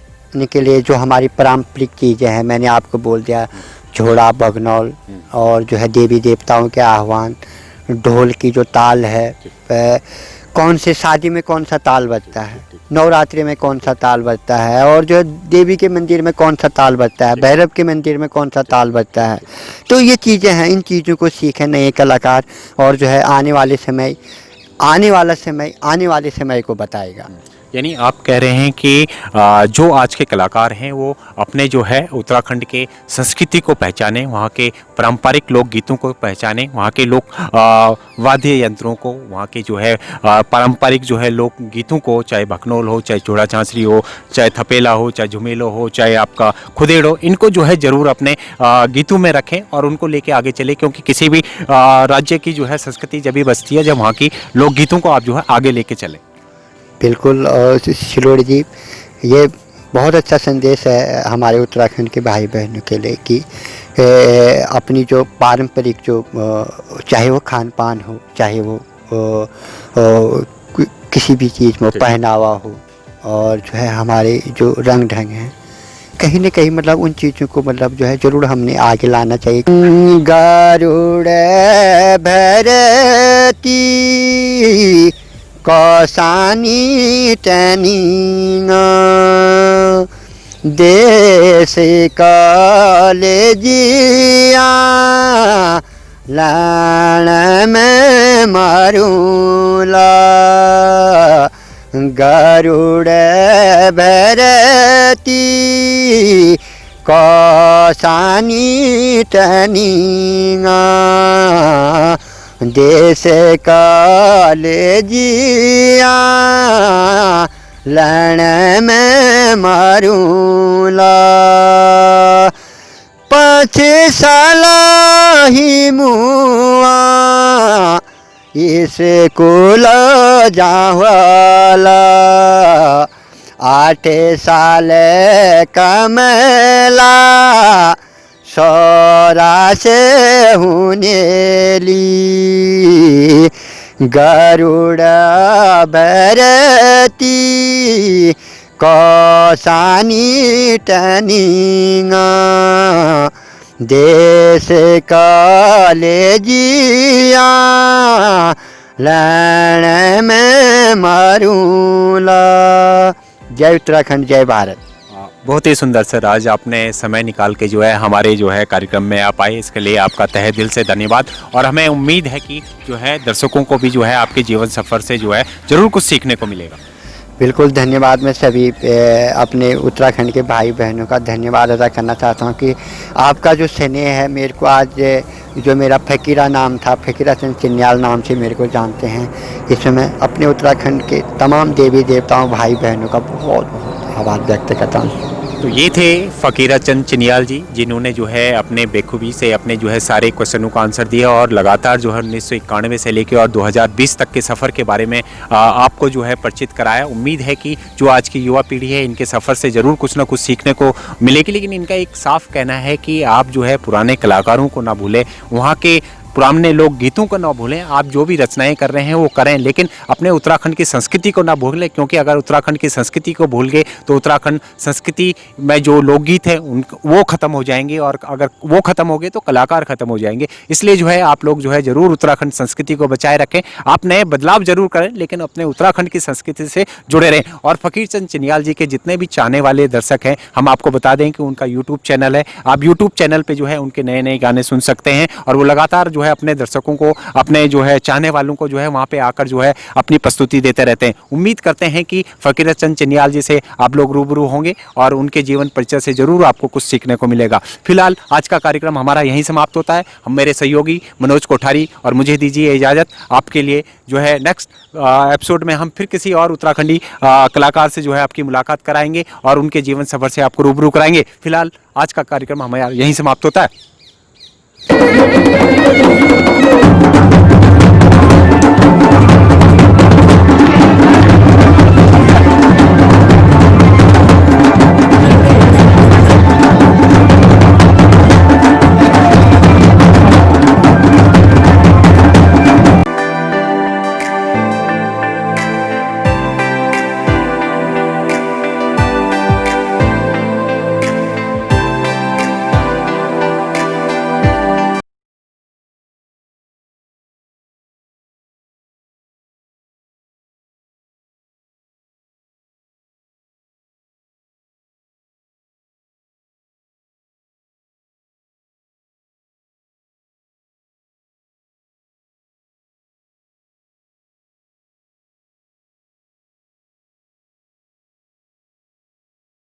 के लिए जो हमारी पारंपरिक चीज़ें हैं, मैंने आपको बोल दिया, झोड़ा, बगनौल, और जो है देवी देवताओं के आह्वान, ढोल की जो ताल है, कौन से शादी में कौन सा ताल बजता है, नवरात्रि में कौन सा ताल बजता है, और जो देवी के मंदिर में कौन सा ताल बजता है, भैरव के मंदिर में कौन सा ताल बजता है। तो ये चीज़ें हैं, इन चीज़ों को सीखें नए कलाकार, और जो है आने वाले समय आने वाले समय को बताएगा। यानी आप कह रहे हैं कि जो आज के कलाकार हैं वो अपने जो है उत्तराखंड के संस्कृति को पहचाने, वहाँ के पारंपरिक लोकगीतों को पहचाने, वहाँ के लोक वाद्य यंत्रों को, वहाँ के जो है पारंपरिक जो है लोकगीतों को, चाहे भखनोल हो, चाहे चूड़ा चांसरी हो, चाहे थपेला हो, चाहे झुमेलो हो, चाहे आपका खुदेड़ हो, इनको जो है ज़रूर अपने गीतों में रखें और उनको लेके आगे चले, क्योंकि किसी भी राज्य की जो है संस्कृति जब भी बसती है जब वहाँ की लोकगीतों को आप जो है आगे लेके चलें। बिल्कुल। और शिलोड़ी जी, ये बहुत अच्छा संदेश है हमारे उत्तराखंड के भाई बहनों के लिए कि अपनी जो पारंपरिक जो चाहे वो खान पान हो, चाहे वो किसी भी चीज़ में पहनावा हो, और जो है हमारे जो रंग ढंग हैं, कहीं न कहीं मतलब उन चीज़ों को मतलब जो है ज़रूर हमने आगे लाना चाहिए। गरुड़ भरती कौसानी टनिंग देश कलेजिया लाण में मारूला गरुड़ भरती कौसानी टनिंग देश कलेजिया लण में मारूला 5 साल ही मुआ स्कूल जावला 8 साल कमला सौरा से हुनेली गरुड़ भरती कौसानी टनिंग देश कलेजिया लण में मारूला। जय उत्तराखंड, जय भारत। बहुत ही सुंदर सर, आज आपने समय निकाल के जो है हमारे जो है कार्यक्रम में आप आए, इसके लिए आपका तहे दिल से धन्यवाद। और हमें उम्मीद है कि जो है दर्शकों को भी जो है आपके जीवन सफ़र से जो है ज़रूर कुछ सीखने को मिलेगा। बिल्कुल धन्यवाद। मैं सभी अपने उत्तराखंड के भाई बहनों का धन्यवाद अदा करना चाहता हूं कि आपका जो स्नेह है, मेरे को आज जो मेरा फ़कीरा नाम था, फ़कीरा चंद चिन्याल नाम से मेरे को जानते हैं, इसमें मैं अपने उत्तराखंड के तमाम देवी देवताओं भाई बहनों का बहुत बहुत आभार व्यक्त करता हूँ। तो ये थे फ़कीरा चंद चिन्याल जी, जिन्होंने जो है अपने बेखूबी से अपने जो है सारे क्वेश्चनों का आंसर दिया और लगातार जो है 1991 से लेकर और 2020 तक के सफ़र के बारे में आपको जो है परिचित कराया। उम्मीद है कि जो आज की युवा पीढ़ी है इनके सफ़र से ज़रूर कुछ ना कुछ सीखने को मिलेगी, लेकिन इनका एक साफ कहना है कि आप जो है पुराने कलाकारों को ना भूलें, वहाँ के पुराने लोक गीतों को ना भूलें। आप जो भी रचनाएं कर रहे हैं वो करें, लेकिन अपने उत्तराखंड की संस्कृति को ना भूलें, क्योंकि अगर उत्तराखंड की संस्कृति को भूल गए तो उत्तराखंड संस्कृति में जो लोकगीत हैं वो ख़त्म हो जाएंगे, और अगर वो ख़त्म हो गए तो कलाकार ख़त्म हो जाएंगे। इसलिए जो है आप लोग जो है ज़रूर उत्तराखंड संस्कृति को बचाए रखें। आप नए बदलाव ज़रूर करें, लेकिन अपने उत्तराखंड की संस्कृति से जुड़े रहें। और फ़कीर चंद चिन्याल जी के जितने भी चाहने वाले दर्शक हैं, हम आपको बता दें कि उनका यूट्यूब चैनल है। आप यूट्यूब चैनल पर जो है उनके नए नए गाने सुन सकते हैं, और वो लगातार जो है अपने दर्शकों को, अपने जो है चाहने वालों को जो है वहाँ पे आकर जो है अपनी प्रस्तुति देते रहते हैं। उम्मीद करते हैं कि फ़कीर चंद चिन्याल जी से आप लोग रूबरू होंगे और उनके जीवन परिचय से जरूर आपको कुछ सीखने को मिलेगा। फिलहाल आज का कार्यक्रम हमारा यहीं समाप्त होता है। हम मेरे सहयोगी मनोज कोठारी और मुझे दीजिए इजाज़त। आपके लिए जो है नेक्स्ट एपिसोड में हम फिर किसी और उत्तराखंडी कलाकार से जो है आपकी मुलाकात कराएंगे और उनके जीवन सफर से आपको रूबरू कराएंगे। फिलहाल आज का कार्यक्रम हमारा यहीं समाप्त होता है।